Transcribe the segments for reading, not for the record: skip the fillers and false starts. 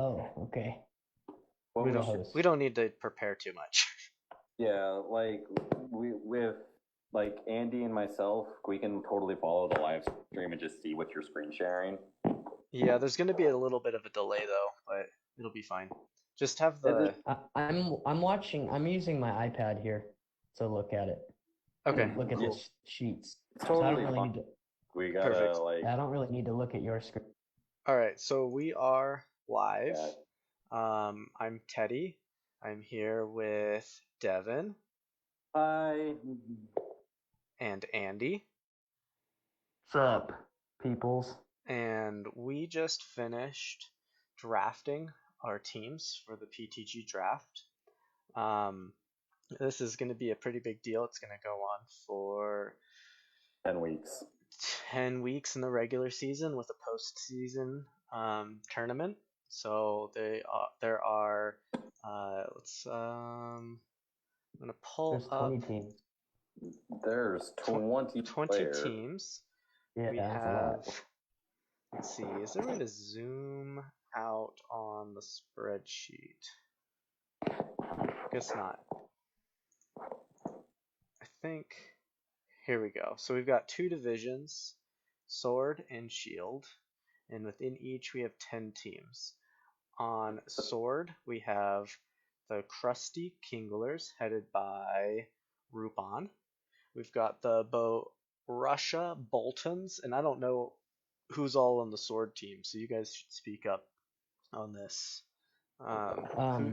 Oh, okay. What We You're the don't host. we don't need to prepare too much. Yeah, like we with like Andy and myself, we can totally follow the live stream and just see what you're screen sharing. Yeah, there's gonna be a little bit of a delay though, but it'll be fine. Just have Is the it I'm watching. I'm using my iPad here to look at it. okay. Look at Cool. the sheets. It's So I don't totally really fine. need to. We gotta Perfect. like I don't really need to look at your screen. All right, so we are live. that. I'm Teddy. I'm here with Devin Hi. and Andy, What's up, peoples? and we just finished drafting our teams for the PTG draft. Um, this is going to be a pretty big deal. It's going to go on for 10 weeks. 10 weeks in the regular season with a postseason tournament. So there are I'm gonna pull There's up 20 teams. There's 20 20 players. teams. Yeah, We that's a have, lot. let's see, is there a way to zoom out on the spreadsheet? Guess not. I think, here we go. So we've got two divisions, Sword and Shield, and within each we have 10 teams. On Sword, we have the Crusty Kinglers, headed by Rupan. We've got the Russia Boltons, and I don't know who's all on the Sword team, so you guys should speak up on this.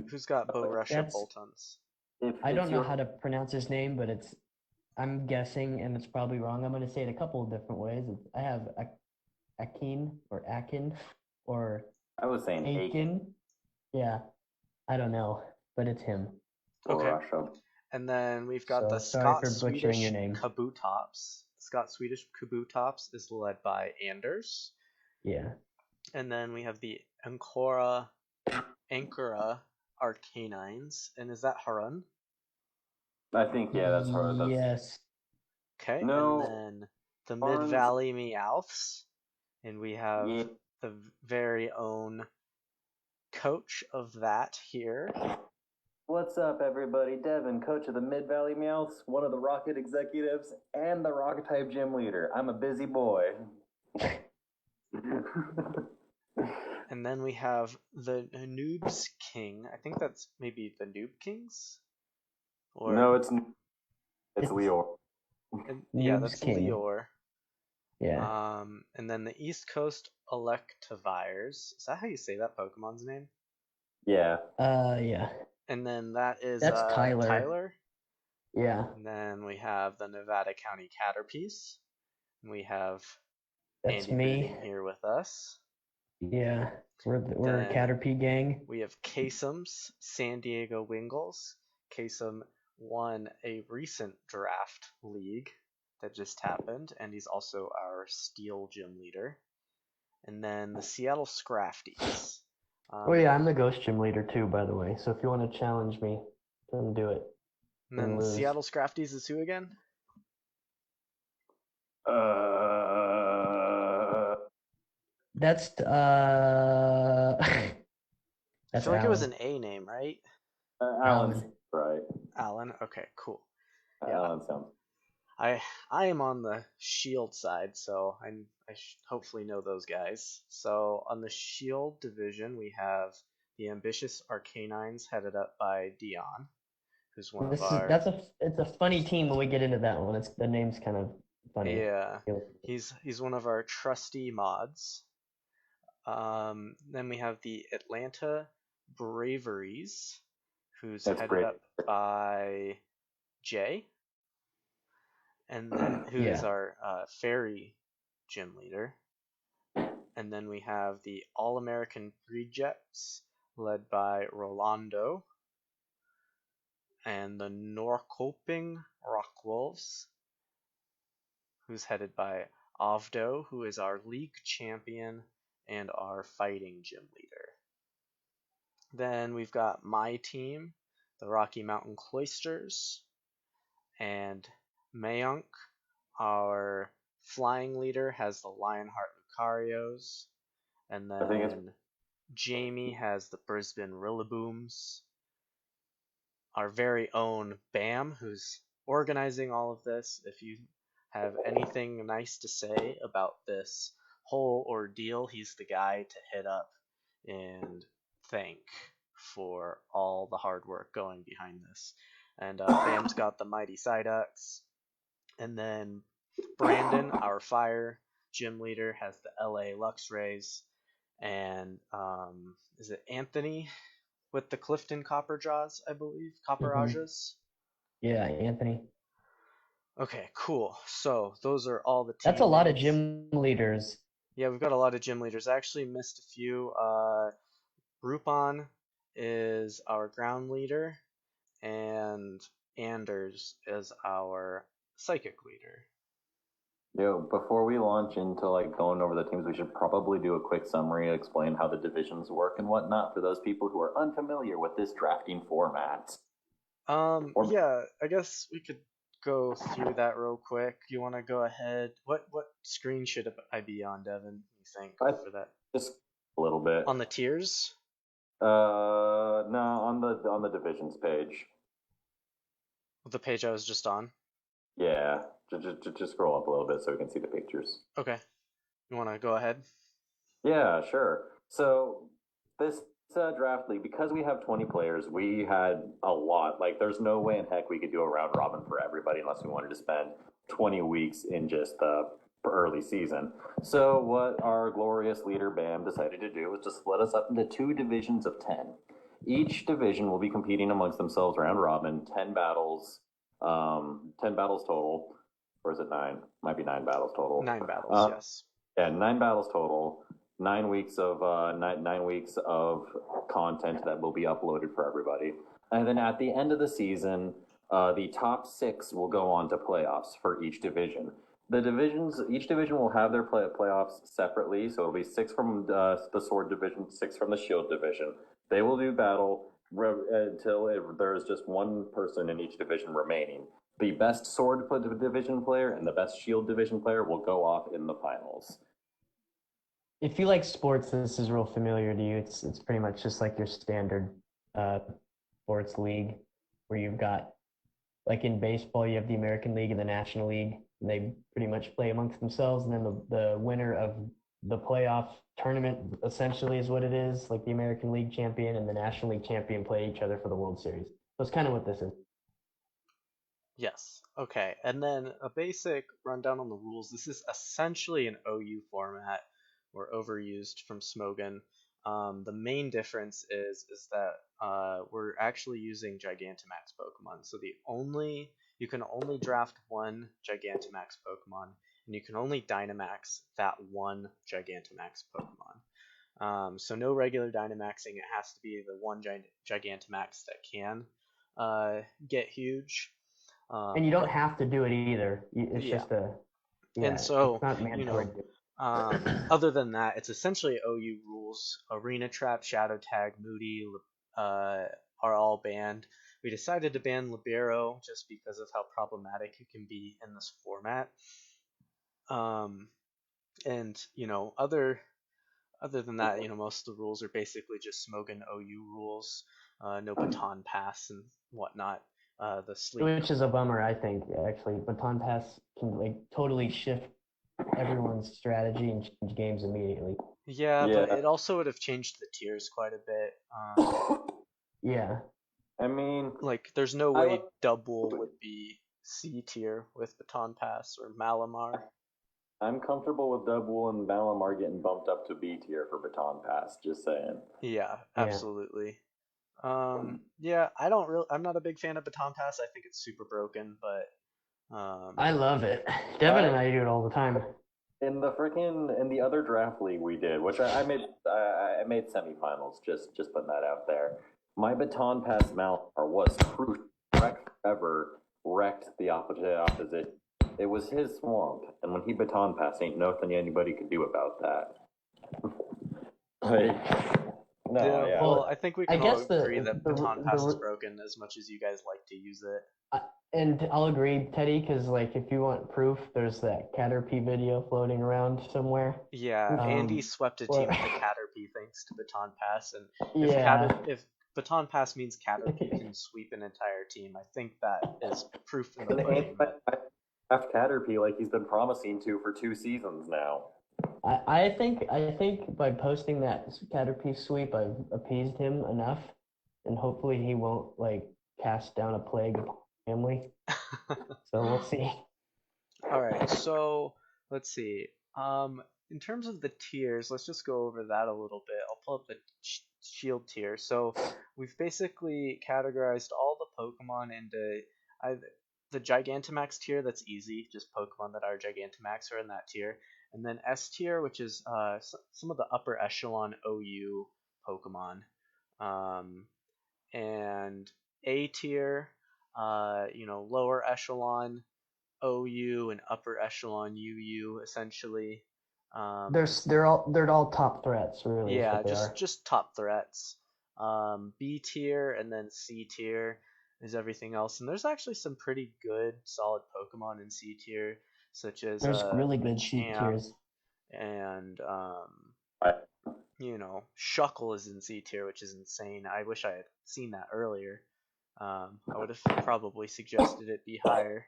Who's got Russia That's Boltons? I don't know how to pronounce his name, but I'm guessing, and it's probably wrong. I'm going to say it a couple of different ways. I have Akin or Akin or I was saying Aiken. Yeah, I don't know, but it's him. Okay. Russia. And then we've got the sorry for Scott butchering Swedish your name. Kabutops. Scott Swedish Kabutops is led by Anders. Yeah. And then we have the Ankara Arcanines. And is that Harun? I think, yeah, that's her. That's... Yes. Okay. No. And then the Harun's... Mid Valley Meowths. And we have the very own coach of that here. What's up, everybody? Devin, coach of the Mid Valley Meowths, one of the Rocket executives, and the Rocket type gym leader. I'm a busy boy. And then we have the Noobs King. I think that's maybe the Noob Kings? Or... No, it's Leor. Yeah, that's King. Leor. Yeah. And then the East Coast Electivires. Is that how you say that Pokemon's name? Yeah. Yeah. And then that's Tyler. Tyler. Yeah. And then we have the Nevada County Caterpies. And we have that's Andy me here with us. Yeah, we're a Caterpie gang. We have Kasem's San Diego Wingles. Kasem won a recent draft league that just happened, and he's also our Steel gym leader. And then the Seattle Scrafties. Oh yeah, I'm the Ghost gym leader too, by the way. So if you want to challenge me, then do it. And then the Seattle Scrafties is who again? That's I feel like it was an A name, right? Alan. Right. Alan. Okay, cool. Alan sounds. I am on the Shield side, so I hopefully know those guys. So on the Shield division, we have the ambitious Arcanines headed up by Dion, who's one of our. It's a funny team when we get into that one. The name's kind of funny. Yeah, he's one of our trusty mods. Then we have the Atlanta Braveries, who's headed up by Jay. And then who is our fairy gym leader. And then we have the All-American Rejects, led by Rolando. And the Norrköping Rockwolves, who's headed by Avdo, who is our league champion and our fighting gym leader. Then we've got my team, the Rocky Mountain Cloisters, and Mayank, our flying leader, has the Lionheart Lucarios, and then Jamie has the Brisbane Rillabooms. Our very own Bam, who's organizing all of this. If you have anything nice to say about this whole ordeal, he's the guy to hit up and thank for all the hard work going behind this. And Bam's got the Mighty Psyducks. And then Brandon, our fire gym leader, has the LA Lux Rays. And is it Anthony with the Clifton Copperjaws, I believe? Copperajas? Yeah, Anthony. Okay, cool. So those are all the team That's a lot of names. gym leaders. Yeah, we've got a lot of gym leaders. I actually missed a few. Rupon is our ground leader, and Anders is our psychic leader. Yo, before we launch into like going over the teams, we should probably do a quick summary, explain how the divisions work and whatnot for those people who are unfamiliar with this drafting format. Yeah, I guess we could go through that real quick. You want to go ahead? What screen should I be on, Devin? You think for that? Just a little bit. On the tiers? No, on the divisions page. The page I was just on. Yeah, just scroll up a little bit so we can see the pictures. Okay. You want to go ahead? Yeah, sure. So this draft league, because we have 20 players, we had a lot. Like, there's no way in heck we could do a round robin for everybody unless we wanted to spend 20 weeks in just the early season. So what our glorious leader Bam decided to do was to split us up into 2 divisions of 10. Each division will be competing amongst themselves round robin, 10 battles, 10 battles total. Or is it 9? Might be 9 battles total. 9 battles, yes. Yeah, 9 battles total. 9 weeks of 9 weeks of content that will be uploaded for everybody, and then at the end of the season, the top 6 will go on to playoffs for each division. Each division will have their playoffs separately, so it'll be 6 from the sword division, 6 from the shield division. They will do battle until there's just one person in each division remaining. The best sword division player and the best shield division player will go off in the finals. If you like sports, this is real familiar to you. It's pretty much just like your standard sports league, where you've got, like in baseball, you have the American League and the National League. And they pretty much play amongst themselves, and then the winner of the playoff tournament essentially is what it is. Like the American League champion and the National League champion play each other for the World Series. So it's kind of what this is. Yes. Okay. And then a basic rundown on the rules. This is essentially an OU format, or overused from Smogan. The main difference is that we're actually using Gigantamax Pokemon. So you can only draft one Gigantamax Pokemon, and you can only Dynamax that one Gigantamax Pokemon. So no regular Dynamaxing. It has to be the one Gigantamax that can get huge. And you don't have to do it either. It's just a. Yeah, and so it's not mandatory. Other than that, it's essentially OU rules. Arena Trap, Shadow Tag, Moody are all banned. We decided to ban Libero just because of how problematic it can be in this format. And other than that, most of the rules are basically just Smogan OU rules. No baton pass and whatnot. The sleep, which is a bummer, I think. Actually, baton pass can totally shift everyone's strategy and change games immediately. Yeah, but it also would have changed the tiers quite a bit. Yeah. I mean, there's no way Dubwool would be C tier with baton pass, or Malamar. I'm comfortable with Dubwool and Malamar getting bumped up to B tier for baton pass. Just saying. Yeah, absolutely. I'm not a big fan of baton pass. I think it's super broken, but I love it. Devin and I do it all the time. In the other draft league we did, which I made semifinals. Just putting that out there. My baton pass Malamar was crucial. Wrecked the opposition. It was his swamp, and when he baton passed, ain't nothing anybody could do about that. No, yeah. Well, Well, I think we I can all guess agree that Baton Pass is the broken as much as you guys like to use it. I- and I'll agree, Teddy, because like if you want proof, there's that Caterpie video floating around somewhere. Yeah, Andy swept a Where, team with a Caterpie thanks to Baton Pass, and yeah, if Baton Pass means Caterpie can sweep an entire team, I think that is proof in the And pudding. That draft Caterpie like he's been promising to for 2 seasons now. I think by posting that Caterpie sweep, I've appeased him enough, and hopefully he won't like cast down a plague upon the family. So we'll see. All right, so let's see. In terms of the tiers, let's just go over that a little bit. I'll pull up the shield tier. So we've basically categorized all the Pokemon into either the Gigantamax tier. That's easy, just Pokemon that are Gigantamax are in that tier. And then S tier, which is some of the upper echelon OU Pokemon. And A tier, lower echelon OU and upper echelon UU essentially. They're all top threats, really, is Yeah, what they are. just top threats. B tier and then C tier is everything else, and there's actually some pretty good solid Pokemon in C tier, such as There's really good C Machamp tiers. and I, Shuckle is in C tier, which is insane. I wish I had seen that earlier. I would have probably suggested it be higher.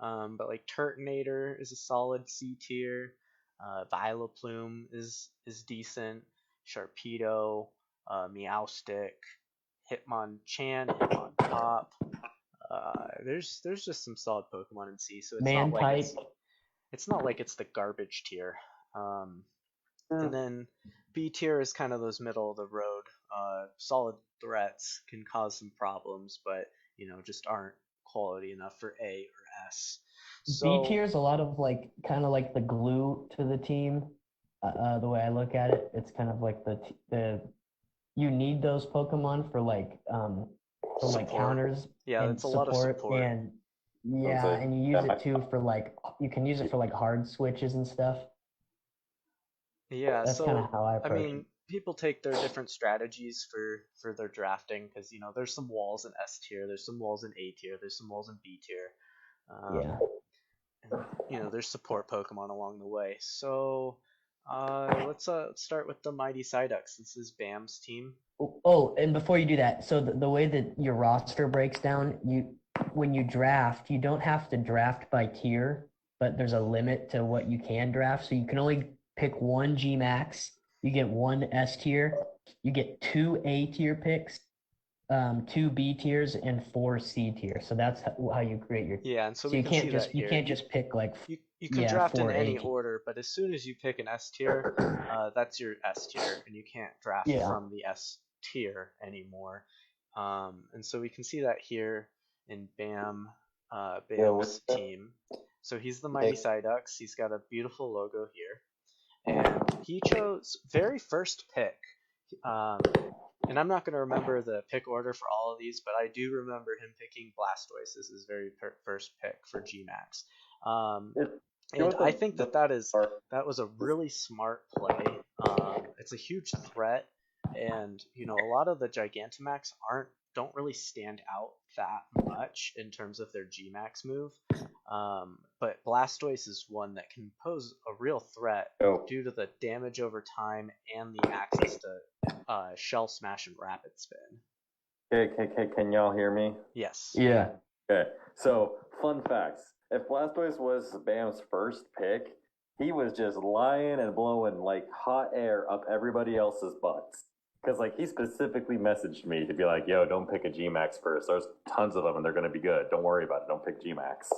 But like Turtonator is a solid C tier. Vileplume is decent. Sharpedo, Meowstic, Hitmonchan, Hitmontop. There's just some solid Pokemon in C, so Man-type. it's not like it's the garbage tier. And then B tier is kind of those middle of the road. Solid threats can cause some problems, but just aren't quality enough for A or S. B So tier is a lot of like kind of like the glue to the team. The way I look at it, it's kind of like the you need those Pokemon for like support. counters Yeah, and that's a lot of support. and I'd yeah, say, and you use it too for like you can use it for like hard switches and stuff. Yeah, That's kind of so how I I approach it. mean, people take their different strategies for their drafting because there's some walls in S tier, there's some walls in A tier, there's some walls in B tier. Yeah. And there's support Pokemon along the way. So let's start with the Mighty Psyducks. This is Bam's team. Oh, and before you do that, so the way that your roster breaks down, when you draft, you don't have to draft by tier, but there's a limit to what you can draft. So you can only pick one G Max, you get one S tier, you get two A tier picks, two B tiers, and four C tiers. So that's how you create your. Yeah, and so So we can see that you here. can't just pick like You can draft in four A any tier. order, but as soon as you pick an S tier, that's your S tier, and you can't draft Yeah. from the S tier anymore. And so we can see that here in Bam's team. So he's the Mighty Psyducks. He's got a beautiful logo here, and he chose very first pick. And I'm not going to remember the pick order for all of these, but I do remember him picking Blastoise as his very first pick for Gmax. And I think that was a really smart play. It's a huge threat, and a lot of the Gigantamax don't really stand out that much in terms of their Gmax move. But Blastoise is one that can pose a real threat due to the damage over time and the access to Shell Smash and Rapid Spin. can y'all hear me? Yes. Yeah. Okay. So, fun facts. If Blastoise was Bam's first pick, he was just lying and blowing like hot air up everybody else's butts. Because like he specifically messaged me to be like, "Yo, don't pick a Gmax first. There's tons of them and they're gonna be good. Don't worry about it. Don't pick Gmax."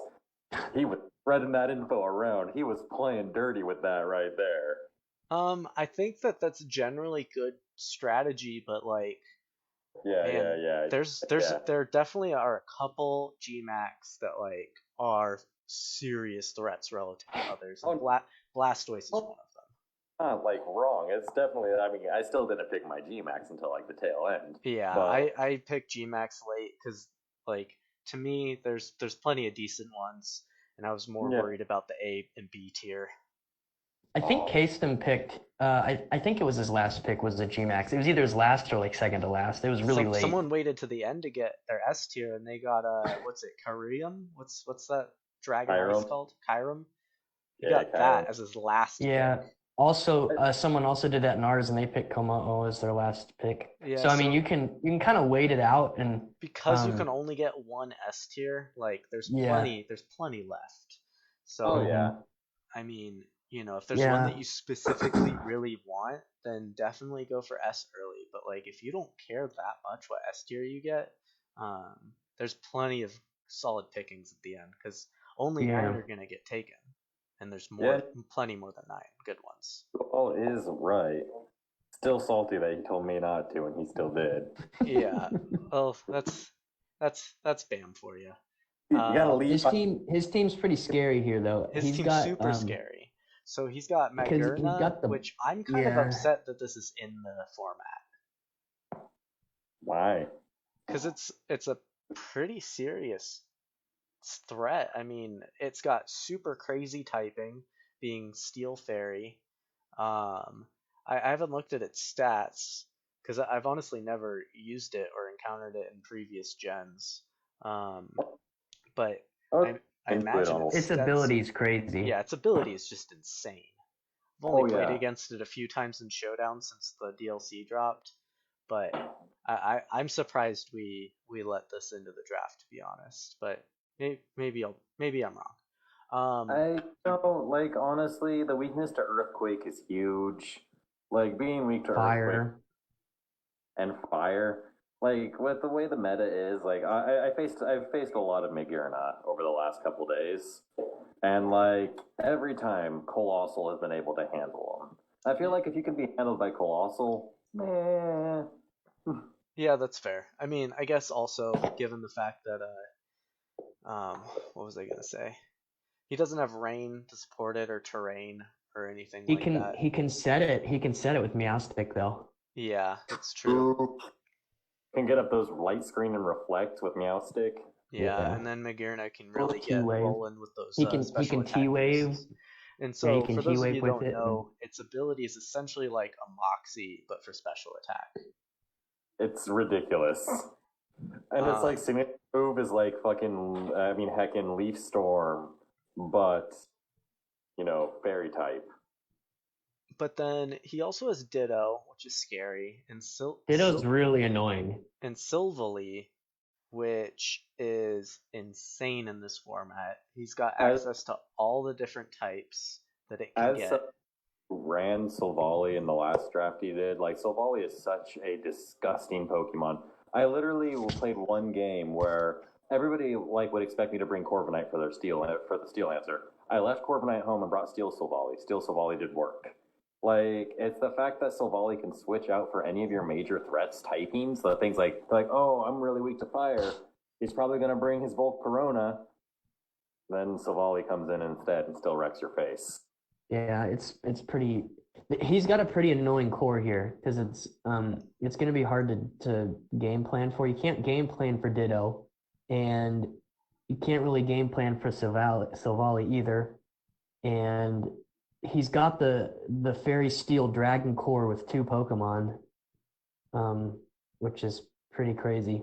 He was spreading that info around. He was playing dirty with that right there. I think that's generally good strategy, but like, man, Yeah. there definitely are a couple Gmax that like are serious threats relative to others. And Blastoise is one of them. Not like wrong. It's definitely. I mean, I still didn't pick my Gmax until like the tail end. Yeah, but I picked Gmax late because like to me there's plenty of decent ones, and I was more worried about the A and B tier. I think Kastem picked. I think it was his last pick was the G-Max. It was either his last or like second to last. It was really late. Someone waited to the end to get their S tier, and they got what's it, Kyrium? What's that dragon ice Hiram. called? Kyrum. He Yeah, got that Kyram. as his last pick. Yeah. Also, someone also did that in ours, and they picked Komo'o as their last pick. Yeah, So I mean, so you can kind of wait it out, and because you can only get one S tier, like yeah, there's plenty left. Oh So yeah. mhm, I mean, if there's one that yeah, you specifically really want, then definitely go for S early. But like if you don't care that much what S tier you get, um, there's plenty of solid pickings at the end because only yeah. nine are gonna get taken, and there's Yeah, plenty more than nine good ones. Paul is right. Still salty that he told me not to, and he still did. Yeah, well, that's Bam for you. You gotta Um, leave. His team's pretty scary here, though. his He's team's got super scary. So he's got because he's Magerna, got the which I'm kind of yeah. upset that this is in the format Why? because it's a pretty serious threat. I mean, it's got super crazy typing, being Steel Fairy. I haven't looked at its stats because I've honestly never used it or encountered it in previous gens. Um, but Oh, I into it imagine on. its Its stats. ability is crazy. Yeah, its ability is just insane. I've only Oh played yeah. against it a few times in Showdown since the DLC dropped, but I'm surprised we let this into the draft to be honest. But maybe I'm wrong. I know, like honestly, the weakness to earthquake is huge. Like being weak to earthquake Fire. and fire. Like with the way the meta is, like I've faced a lot of Migurna over the last couple days, and like every time Colossal has been able to handle them. I feel like if you can be handled by Colossal, eh. Yeah, that's fair. I mean, I guess also given the fact that what was I gonna say? He doesn't have rain to support it or terrain or anything He like can that. he can set it. He can set it with Meowstic though. Yeah, that's true. Can get up those light screen and reflect with Meowstick. Yeah, Yeah. and then Magearna can Little really T get wave. rolling with those He special can attack T wave. boosts. And Yeah, he so, can for T those of you wave who with don't it. And know, its ability is essentially like a Moxie, but for special attack. It's ridiculous. And it's like Um, signature move is like fucking, I mean, heckin' Leaf Storm, but, fairy type. but then he also has Ditto, which is scary, and Ditto's really annoying. Silvally, which is insane in this format. He's got As, access to all the different types that it can as get. ran Silvally in the last draft he did, like, Silvally is such a disgusting Pokemon. I literally played one game where everybody, like, would expect me to bring Corviknight for for the Steel answer. I left Corviknight home and brought Steel Silvally. Steel Silvally did work. Like, it's the fact that Silvally can switch out for any of your major threats typings. The things like, oh, I'm really weak to fire. He's probably going to bring his Volt Corona. Then Silvally comes in instead and still wrecks your face. Yeah, it's pretty. He's got a pretty annoying core here because it's going to be hard to game plan for. You can't game plan for Ditto, and you can't really game plan for Silvally either. And he's got the Fairy Steel Dragon core with two Pokemon, which is pretty crazy.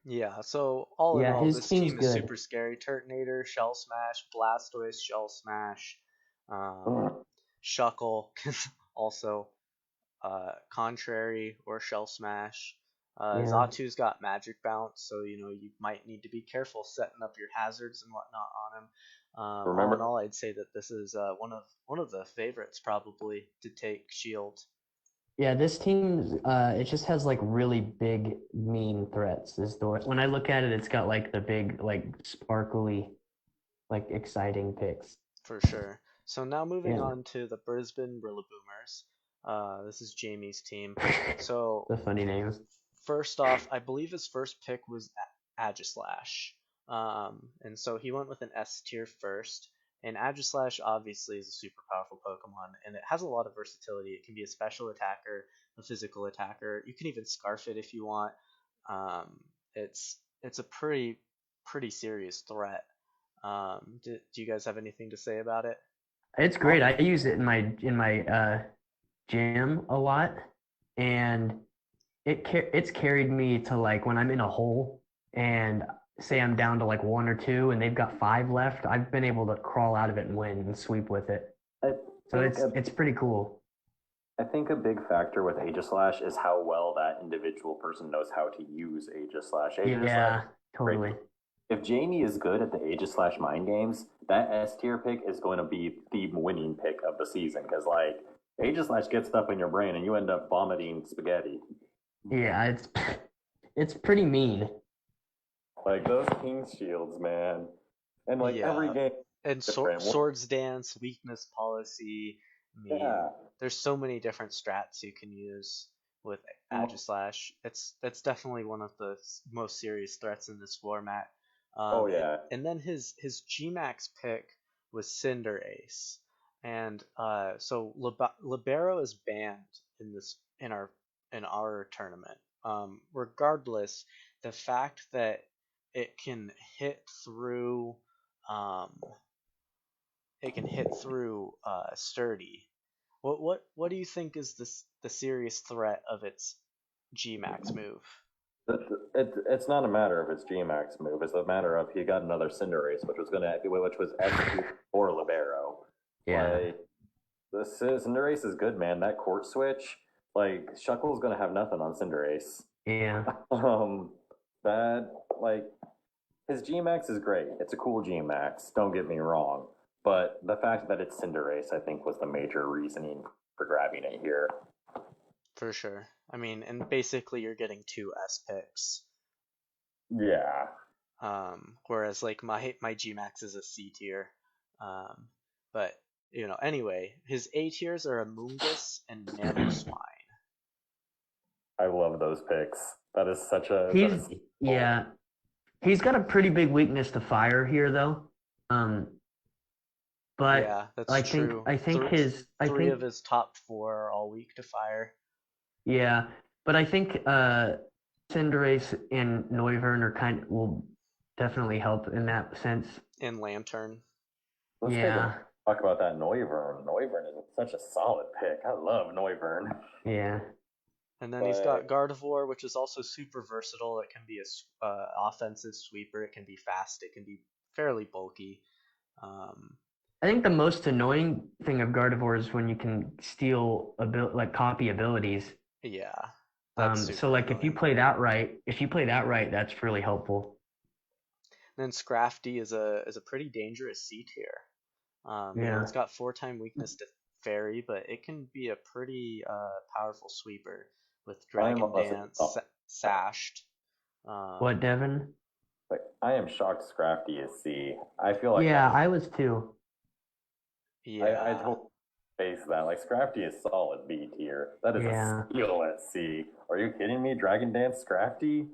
Yeah, so all in Yeah, all, his this team's team is good. super scary. Turtonator, Shell Smash, Blastoise, Shell Smash, um, Shuckle can also Contrary or Shell Smash. Yeah, Zatu's got Magic Bounce, so you might need to be careful setting up your hazards and whatnot on him. All in Remember, all, I'd say that this is one of the favorites probably to take Shield. yeah. This team, it just has like really big, mean threats. Is the when I look at it, it's got like the big, like sparkly, like exciting picks. For sure. So now moving Yeah, on to the Brisbane Rillaboomers. This is Jamie's team. So the funny names. first off, I believe his first pick was Agislash. And so he went with an S tier first. And Agislash obviously is a super powerful Pokemon, and it has a lot of versatility. It can be a special attacker, a physical attacker. You can even scarf it if you want. Um, it's a pretty serious threat. Do you guys have anything to say about it? It's great. I use it in my gym a lot, and it's carried me to like when I'm in a hole and say I'm down to like one or two and they've got five left. I've been able to crawl out of it and win and sweep with it. I So think it's pretty cool. I think a big factor with Aegislash is how well that individual person knows how to use Aegislash. Aegislash, Yeah, great. totally. If Jamie is good at the Aegislash mind games, that S tier pick is going to be the winning pick of the season because like Aegislash gets stuff in your brain and you end up vomiting spaghetti. Yeah, it's pretty mean. Like those King's Shields, man. And like every Yeah, game and is different. swords dance, weakness policy. I mean, Yeah. there's so many different strats you can use with Agislash. It's definitely one of the most serious threats in this format. Oh yeah. And then his Gmax pick was Cinder Ace, and so Libero is banned in our tournament. Regardless, the fact that it can hit through um, sturdy. What do you think is the serious threat of its Gmax move? It's not a matter of his Gmax move. It's a matter of he got another Cinderace, which was executed for Libero. Yeah. Like the Cinderace is good, man. That court switch, like Shuckle's gonna have nothing on Cinderace. Yeah. Um, that like his Gmax is great. It's a cool Gmax. Don't get me wrong, but the fact that it's Cinderace, I think, was the major reasoning for grabbing it here. For sure. I mean, and basically you're getting two S picks. Yeah, Whereas like my Gmax is a C tier. Um, but anyway, his A tiers are Amoonguss and Mamoswine. I love those picks. That is such a that He's is yeah. He's got a pretty big weakness to fire here though. Um but Yeah, that's true. I Three think of his top four are all weak to fire. yeah, but I think Cinderace and Noivern are will definitely help in that sense. In Lantern. Let's take a Yeah. talk about that Noivern. Noivern is such a solid pick. I love Noivern. Yeah. And then he's got But Gardevoir, which is also super versatile. It can be a offensive sweeper. It can be fast. It can be fairly bulky. Um, I think the most annoying thing of Gardevoir is when you can steal like copy abilities. yeah, that's So super like annoying. if you play that right, that's really helpful. And then Scrafty is a pretty dangerous C tier. Yeah. It's got 4-time weakness to Fairy, but it can be a pretty powerful sweeper with I am Dragon honestly Dance, Sashed. What, Um, Devin? like I am shocked Scrafty is C. I feel like that Yeah, is I was too. I yeah, totally face that. Like Scrafty is solid B tier. That is a Yeah. steal at C. Are you kidding me? Dragon Dance Scrafty?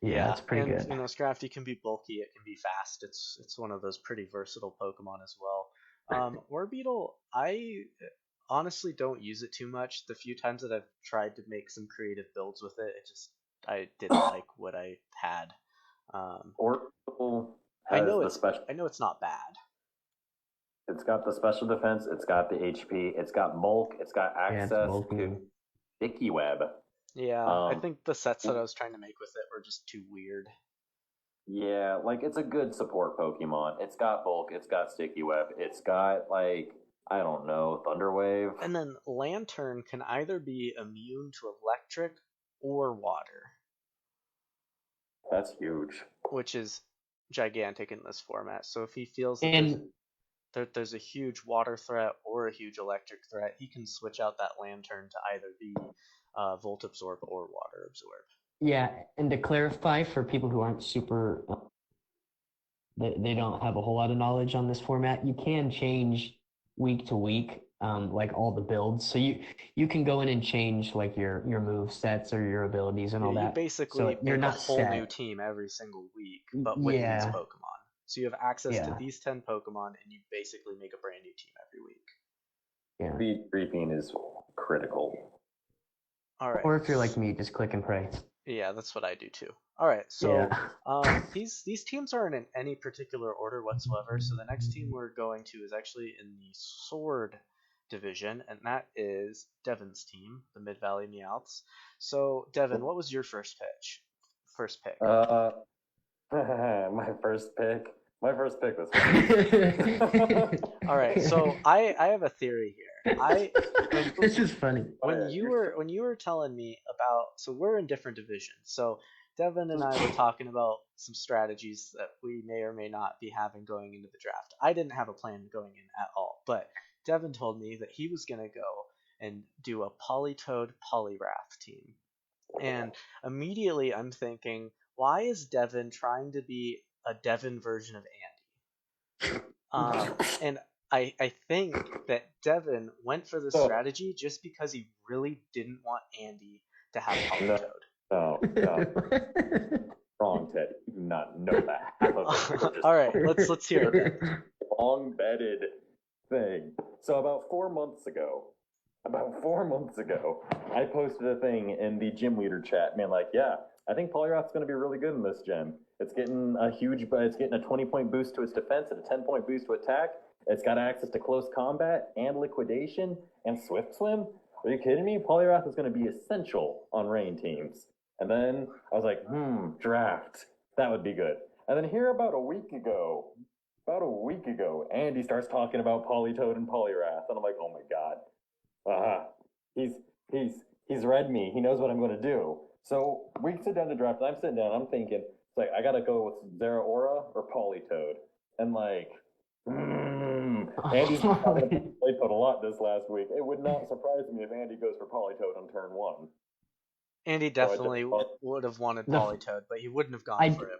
Yeah, yeah, it's pretty and good. Scrafty can be bulky. It can be fast. It's one of those pretty versatile Pokemon as well. Orbeetle, I honestly don't use it too much. The few times that I've tried to make some creative builds with it, I didn't like what I had. Um, Orbital I has know the special. it's not bad. It's got the special defense. It's got the HP. It's got Mulk. It's got Yeah, it's access to bulky. Sticky Web. Yeah, I Um, think the sets that I was trying to make with it were just too weird. yeah, like it's a good support Pokemon. It's got Bulk. It's got Sticky Web. It's got like I don't know Thunder Wave. And then Lantern can either be immune to electric or water, That's huge. which is gigantic in this format. So if he feels that And there's a huge water threat or a huge electric threat, he can switch out that Lantern to either be Volt Absorb or Water Absorb. yeah, and to clarify for people who aren't super they don't have a whole lot of knowledge on this format, you can change week to week like all the builds. So you can go in and change like your move sets or your abilities and Yeah, all you that. basically So you're make a not whole new set. team every single week, but with these Yeah. Pokemon. So you have access to Yeah. these 10 Pokemon, and you basically make a brand new team every week. Yeah. Speed creeping is critical. All right. Or if you're like me, just click and pray. Yeah, that's what I do too. All right, so Yeah. these teams aren't in any particular order whatsoever. So the next team we're going to is actually in the Sword division, and that is Devin's team, the Mid Valley Meowths. So Devin, what was your first pitch? First pick. Uh, my first pick. My first pick was funny. All right, so I have a theory here. This is funny. When you were telling me about, so we're in different divisions. So Devin and I were talking about some strategies that we may or may not be having going into the draft. I didn't have a plan going in at all, but Devin told me that he was gonna go and do a Polytoad Polyrath team. And immediately I'm thinking, why is Devin trying to be a Devin version of Andy? And I think that Devin went for the strategy just because he really didn't want Andy to have Polytoad. No. Wrong, Ted. You do not know that. Half of it All right, let's hear it then. Long bedded thing. So about 4 months ago, I posted a thing in the gym leader chat, man. Like, yeah, I think Polyrath's going to be really good in this gym. It's getting a 20-point boost to its defense and a 10-point boost to attack. It's got access to close combat and liquidation and swift swim. Are you kidding me? Polyrath is going to be essential on rain teams. And then I was like, draft. That would be good. And then here about a week ago, Andy starts talking about Polytoad and Polyrath, and I'm like, oh my god, he's read me. He knows what I'm going to do. So we sit down to draft, and I'm sitting down, I'm thinking, it's like I gotta go with Zeraora or Polytoad, and like, Andy's talking Polytoad a lot this last week. It would not surprise me if Andy goes for Polytoad on turn 1. Andy definitely would have wanted Polytoad, but he wouldn't have gone for it.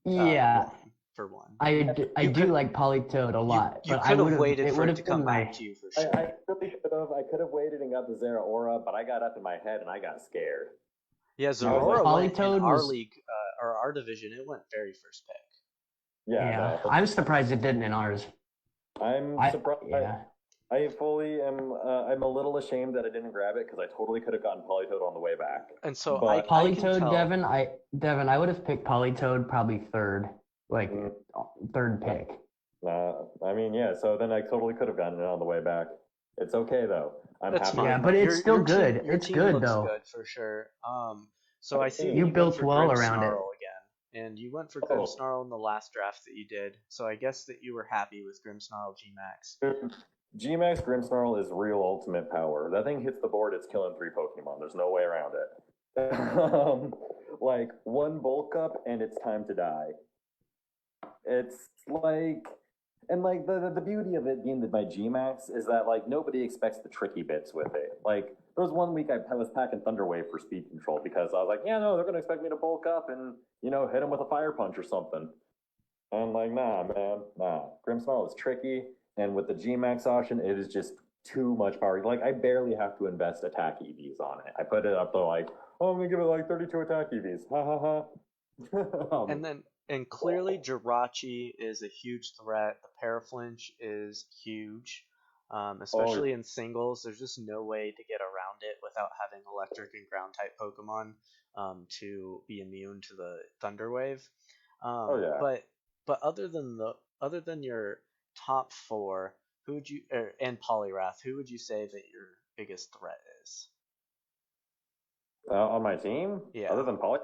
Yeah. For one. I do like Polytoad a lot. You but could have waited it for would it to have come been back to you for sure. I really should have. I could have waited and got the Zeraora, but I got up in my head and I got scared. Yeah, Zeraora went in our league, or our division. It went very first pick. Yeah. No, I'm surprised it didn't in ours. I'm surprised. Yeah. I fully am. I'm a little ashamed that I didn't grab it because I totally could have gotten Polytoad on the way back. And so Polytoad, Devin, I would have picked Polytoad probably third pick. I mean, yeah. So then I totally could have gotten it on the way back. It's okay though. I'm That's happy. fine. Yeah, but it's still good. Your it's team good looks though. Good for sure. So I see you built for well Grim around Snarl again, and you went for Grim Snarl in the last draft that you did. So I guess that you were happy with Grim Snarl Gmax. Gmax Grimmsnarl is real ultimate power. That thing hits the board, it's killing 3 Pokemon. There's no way around it. Like, 1 bulk up and it's time to die. It's like, and like the beauty of it being by Gmax is that like nobody expects the tricky bits with it. Like, there was 1 week I was packing Thunderwave for speed control because I was like, yeah, no, they're going to expect me to bulk up and, hit them with a Fire Punch or something. And I'm like, nah, man, nah. Grimmsnarl is tricky. And with the Gmax option, it is just too much power. Like, I barely have to invest attack EVs on it. I put it up to like, I'm going to give it like 32 attack EVs. Ha ha ha. And clearly Jirachi is a huge threat. The Paraflinch is huge, especially in singles. There's just no way to get around it without having electric and ground type Pokemon to be immune to the Thunder Wave. But other than your top 4, who would you and Polyrath, who would you say that your biggest threat is? On my team? Yeah. Other than Poly?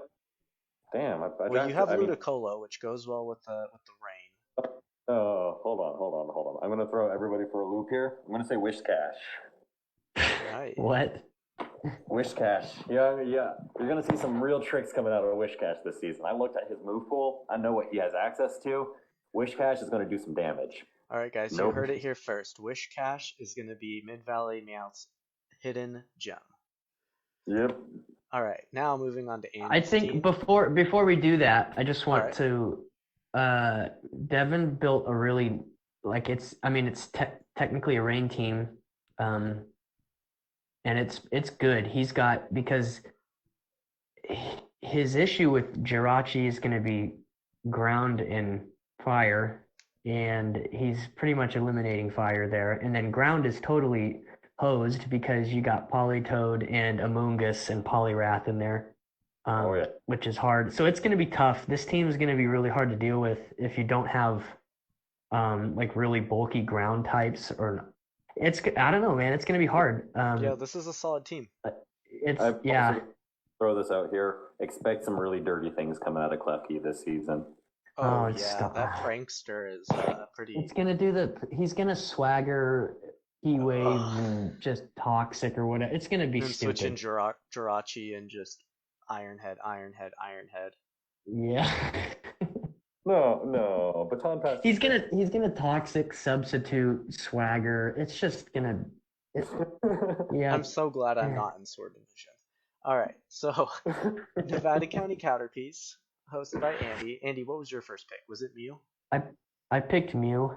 Damn. You have Ludicolo, which goes well with the rain. Oh, hold on. I'm gonna throw everybody for a loop here. I'm gonna say Wish Cash. Right. What? Wish Cash. Yeah. You're gonna see some real tricks coming out of Wish Cash this season. I looked at his move pool. I know what he has access to. Wish Cash is gonna do some damage. All right, guys, you heard it here first. Wish Cash is going to be Mid Valley Meowth's hidden gem. Yep. All right, now moving on to Andy's I think team. before we do that, I just want to. Devin built a really it's technically a rain team, and it's good. He's got because his issue with Jirachi is going to be ground and fire. And he's pretty much eliminating fire there. And then ground is totally hosed because you got Polytoad and Amoonguss and Polyrath in there. Yeah. which is hard. So it's going to be tough. This team is going to be really hard to deal with if you don't have like really bulky ground types or I don't know, man. It's going to be hard. Yeah, this is a solid team. It's I've yeah. also throw this out here. Expect some really dirty things coming out of Klefki this season. Oh, it's yeah, that prankster is pretty. It's gonna do he's gonna swagger, he waves, and just toxic or whatever. It's gonna be And stupid. switch in Jirachi and just Ironhead. Yeah. No, baton pass. He's gonna toxic substitute swagger. It's just gonna. Yeah. I'm so glad I'm not in Sword Division. All right, so Nevada County Counterpiece, hosted by Andy. Andy, what was your first pick? Was it Mew? I picked Mew,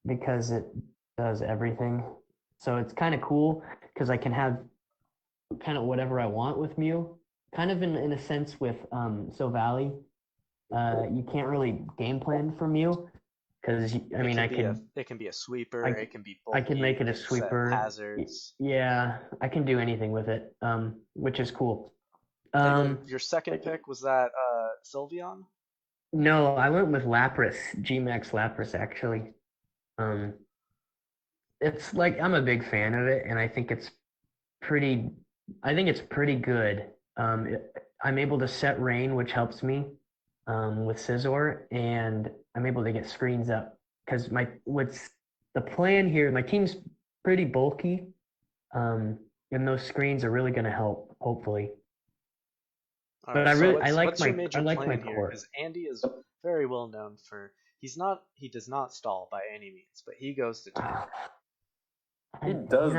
because it does everything. So it's kind of cool because I can have kind of whatever I want with Mew. Kind of in a sense with So Valley, you can't really game plan for Mew because it can be a sweeper. It can be bulky, I can make it a sweeper. Hazards. Yeah, I can do anything with it, which is cool. Your second pick was that Sylveon? No, I went with Lapras, G-Max Lapras actually. It's like I'm a big fan of it, and I think it's pretty good. I'm able to set rain, which helps me with Scizor, and I'm able to get screens up because what's the plan here? My team's pretty bulky, and those screens are really going to help, hopefully. All But right, I like what's your major my plan here? core. Because Andy is very well known for he does not stall by any means, but he goes to timer. He does.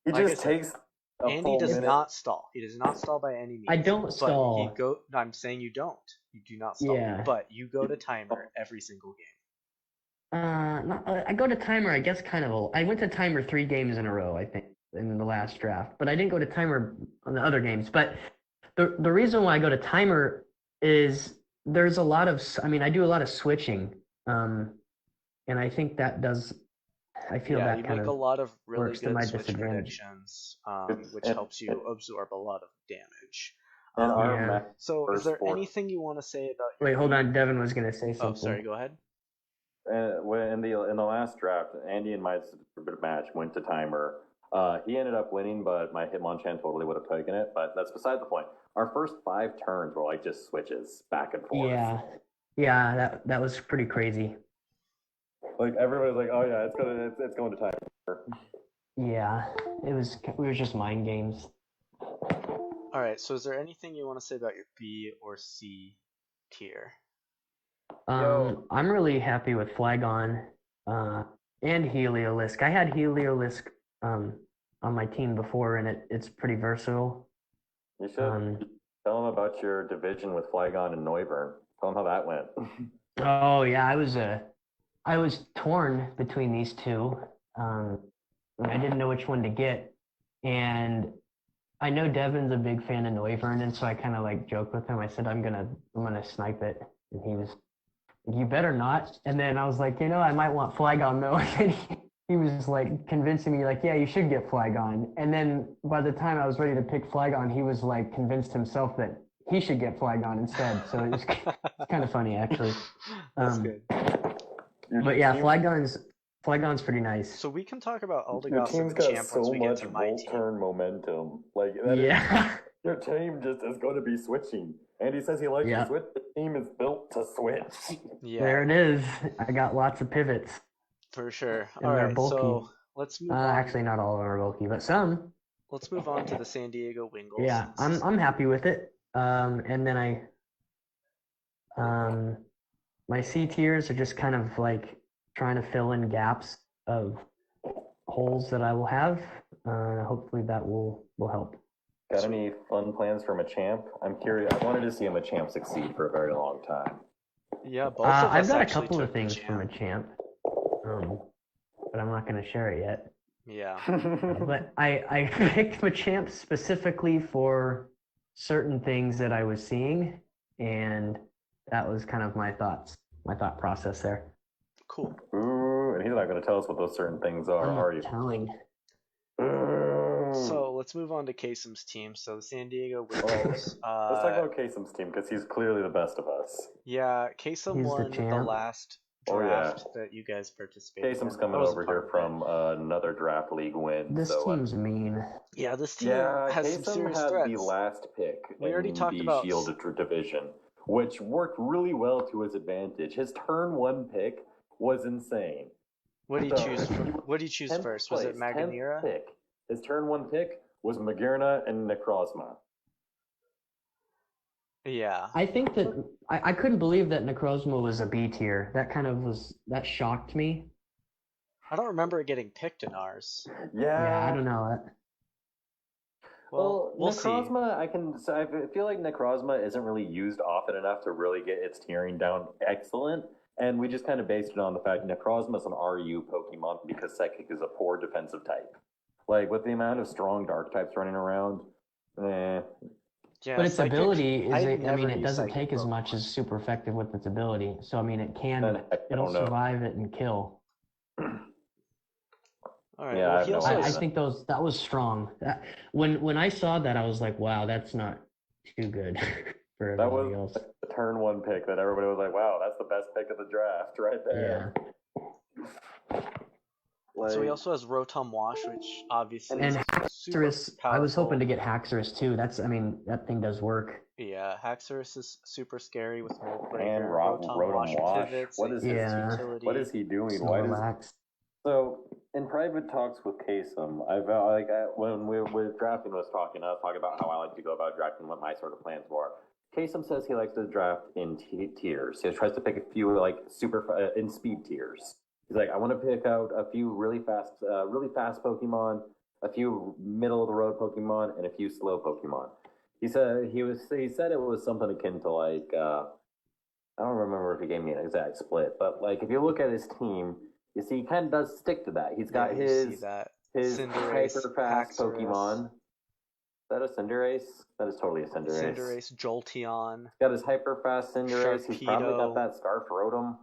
He Like just takes. Andy does not stall. He does not stall by any means. I don't stall. I'm saying you don't. You do not stall. Yeah. But you go to timer every single game. I go to timer. I guess I went to timer 3 games in a row. I think in the last draft, but I didn't go to timer on the other games. But the reason why I go to timer is there's a lot of. I do a lot of switching, and I think that does. I feel that you kind make of a lot of really works to good my switch disadvantage. predictions, which helps you absorb a lot of damage. And So, is there anything you want to say about? Wait, hold on. Devin was gonna say something. Oh, sorry. Go ahead. In the last draft, Andy and my match went to timer. He ended up winning, but my Hitmonchan totally would have taken it. But that's beside the point. Our first 5 turns were like just switches back and forth. Yeah, that was pretty crazy. Like everybody's like, oh yeah, it's going to timer. Yeah, we were just mind games. All right. So, is there anything you want to say about your B or C tier? I'm really happy with Flagon, and Heliolisk. I had Heliolisk on my team before, and it's pretty versatile. You should tell them about your division with Flygon and Noivern. Tell them how that went. Oh yeah, I was torn between these two. I didn't know which one to get, and I know Devin's a big fan of Noivern, and so I kind of like joked with him. I said I'm gonna snipe it, and he was, you better not. And then I was like, I might want Flygon though. And he was like convincing me, like, yeah, you should get Flygon. And then by the time I was ready to pick Flygon, he was like convinced himself that he should get Flygon instead. So it was kind of funny actually. That's good. But yeah, Flygon's pretty nice. So we can talk about Your Eldegoss team's and the got champ so once we get much to my volt team. turn momentum. Like that your team just is going to be switching. Andy says he likes to switch. The team is built to switch. Yeah. There it is. I got lots of pivots. For sure. And All they're right, bulky. so let's move on. Actually, not all of them are bulky, but some. Let's move on to the San Diego Wingles. Yeah, I'm happy with it. And then my C tiers are just kind of like trying to fill in gaps of holes that I will have. Hopefully that will help. Got any fun plans for Machamp? I'm curious. I wanted to see a Machamp succeed for a very long time. Yeah, both of us I've got a actually couple of took things Machamp. from Machamp, but I'm not going to share it yet. Yeah. But I picked Machamp specifically for certain things that I was seeing, and that was kind of my thought process there. Cool. Ooh, and he's not going to tell us what those certain things are you? Telling. So let's move on to Kasem's team. So the San Diego Well, Wizards. let's talk about Kasem's team because he's clearly the best of us. Yeah, Kasem He's the won the champ. last Oh, yeah. draft that you guys participated in. Kasem's coming I was a over part here of it. from another draft league win. This so, team's mean. Yeah, this team yeah, has some Kasem serious had threats. the last pick We already in talked the about Shield division, which worked really well to his advantage. His turn 1 pick was insane. What do you So, choose? he was What do you choose 10th first? Was it place, 10th Maganera? pick. His turn 1 pick was Magerna and Necrozma. Yeah. I think that I couldn't believe that Necrozma was a B tier. That shocked me. I don't remember it getting picked in ours. Yeah, I don't know. Well, we'll see. Necrozma, I feel like Necrozma isn't really used often enough to really get its tiering down excellent, and we just kind of based it on the fact Necrozma is an RU Pokemon because Psychic is a poor defensive type. Like, with the amount of strong dark types running around, Yeah, But its Psychic- ability I'd never it use doesn't Psychic take as Pokemon. much as super effective with its ability. So I mean, then I it'll don't know. survive it and kill. All right. Yeah, I well, have he no also idea. I has, think that was strong. When I saw that, I was like, wow, that's not too good for That everybody was else. the turn 1 pick that everybody was like, wow, that's the best pick of the draft right there. Yeah. so he Like, also has Rotom Wash, which obviously And is super Haxorus, I was hoping to powerful. get Haxorus too. That thing does work. Yeah, Haxorus is super scary with Mold and Breaker. Rotom Wash. Pivots. What is and his Yeah. utility. What is he doing? Why does Snorlax. So, in private talks with Kasem, when we were drafting was talking, I was talking about how I like to go about drafting, what my sort of plans were. Kasem says he likes to draft in tiers. He tries to pick a few super in speed tiers. He's like, I want to pick out a few really fast Pokemon, a few middle of the road Pokemon, and a few slow Pokemon. He said it was something akin to I don't remember if he gave me an exact split, but if you look at his team. You see, he kind of does stick to that. He's got Yeah, you see his that. hyper Cinderace, fast Haxorus. Pokemon. Is that a Cinderace? That is totally a Cinderace. Cinderace, Jolteon. He's got his hyper fast Cinderace. He's probably Sharpedo. got that Scarf Rotom.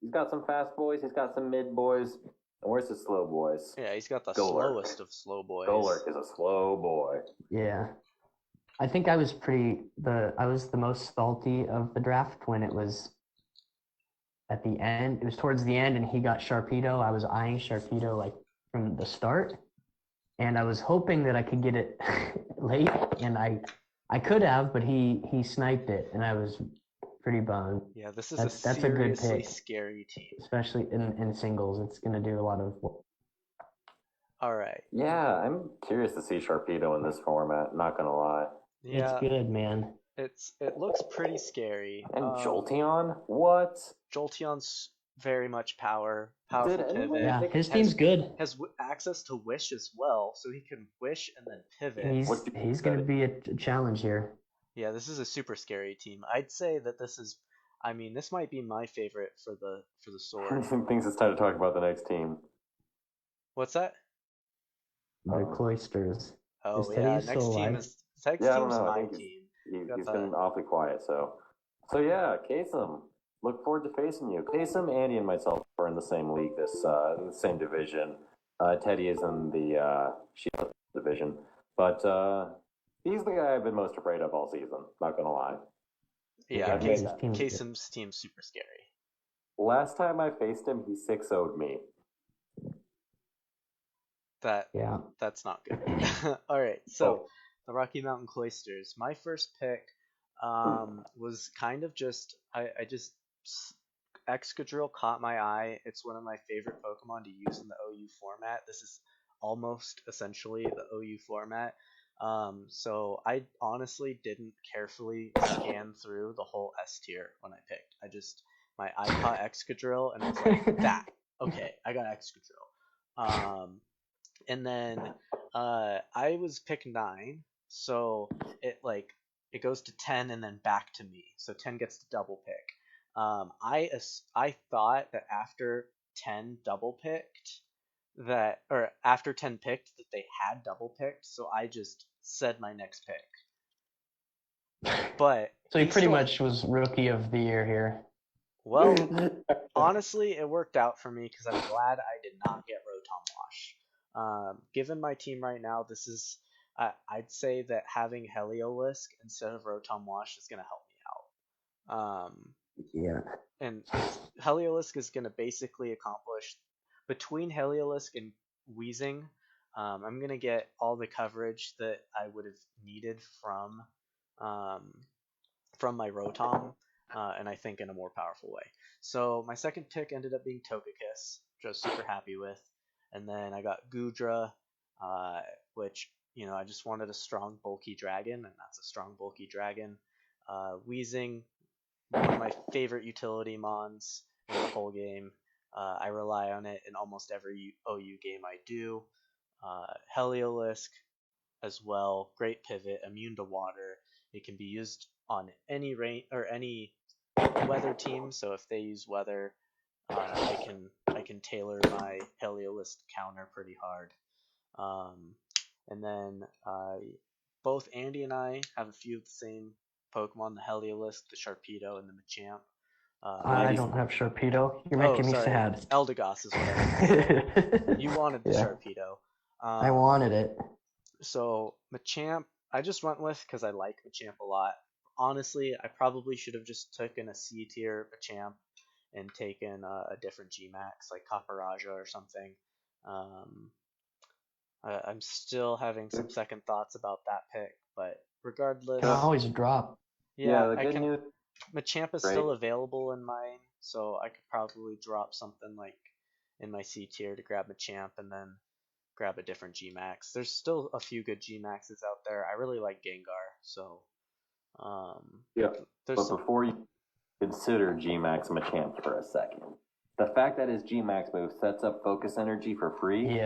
He's got some fast boys. He's got some mid boys. And where's the slow boys? Yeah, he's got the Golurk. slowest of slow boys. Golurk is a slow boy. Yeah. I think I was the most salty of the draft when it was at the end. It was towards the end and he got Sharpedo. I was eyeing Sharpedo from the start. And I was hoping that I could get it late, and I could have, but he sniped it, and I was pretty bummed. Yeah, this is That's a good seriously pick. scary team. Especially in singles. It's going to do a lot of... All right. Yeah, I'm curious to see Sharpedo in this format, not going to lie. Yeah, It's good, man. it looks pretty scary. And Jolteon? What? Jolteon's very much powerful Did anyone pivot. Yeah, think his team's good. Has access to Wish as well, so he can Wish and then pivot. He's going to be a challenge here. Yeah, this is a super scary team. I'd say that this might be my favorite for the sword. Thinks it's time to talk about the next team. What's that? The Cloisters. Oh Is yeah, Teddy still alive? next Yeah, I don't team's know. I my think team. He's been awfully quiet, so yeah, Kasem. Look forward to facing you. Kasem, Andy, and myself are in the same league, in the same division. Teddy is in the Shield division, but he's the guy I've been most afraid of all season. Not gonna lie. Yeah, Yeah, Kasem's team's super scary. Last time I faced him, he 6-0'd me. Yeah. That's not good. All right, so the Rocky Mountain Cloisters. My first pick was kind of just Excadrill caught my eye. It's one of my favorite Pokemon to use in the OU format. This is almost essentially the OU format. So I honestly didn't carefully scan through the whole S tier when I picked. My eye caught Excadrill and I was like, that. Okay, I got Excadrill. And then I was pick 9, so it goes to 10 and then back to me. So 10 gets to double pick. I thought that after 10 double picked after 10 picked that they had double picked, so I just said my next pick. But So he pretty much was rookie of the year here. Well, honestly, it worked out for me because I'm glad I did not get Rotom Wash. Given my team right now, I'd say that having Heliolisk instead of Rotom Wash is going to help me out. Yeah. And Heliolisk is going to basically accomplish between Heliolisk and Wheezing. I'm going to get all the coverage that I would have needed um, my Rotom, and I think in a more powerful way. So my second pick ended up being Togekiss, which I was super happy with. And then I got Goodra, which, I just wanted a strong, bulky dragon, and that's a strong, bulky dragon. Weezing, one of my favorite utility mons in the whole game. I rely on it in almost every OU game I do. Heliolisk as well, great pivot, immune to water. It can be used on any rain or any weather team. So if they use weather, I can tailor my Heliolisk counter pretty hard. And then both Andy and I have a few of the same Pokemon: the Heliolisk, the Sharpedo, and the Machamp. I don't have Sharpedo. You're making me sad. Eldegoss is what I meant. You wanted the Sharpedo. I wanted it. So Machamp, I just went with because I like Machamp a lot. Honestly, I probably should have just taken a C tier Machamp and taken a different Gmax like Caparaja or something. I'm still having some second thoughts about that pick, but regardless, Can always drop. Yeah, the good news. Machamp is still available in mine, so I could probably drop something like in my C tier to grab Machamp and then grab a different Gmax. There's still a few good Gmaxes out there. I really like Gengar, so Before you consider Gmax Machamp for a second, the fact that his Gmax move sets up focus energy for free,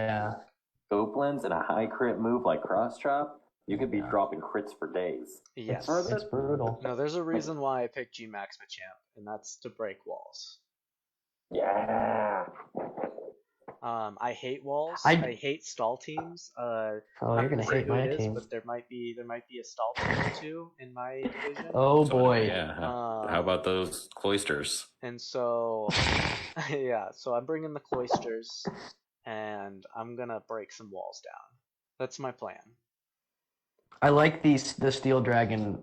scope lens, and a high crit move like cross chop, you could be dropping crits for days. Yes, it's brutal. No, there's a reason why I picked Gmax Machamp, and that's to break walls. Yeah. I hate walls. I hate stall teams. You're gonna hate my team. But there might be a stall team or two in my division. Oh boy. Yeah. How about those cloisters? And so, so I'm bringing the cloisters, and I'm gonna break some walls down. That's my plan. I like the Steel Dragon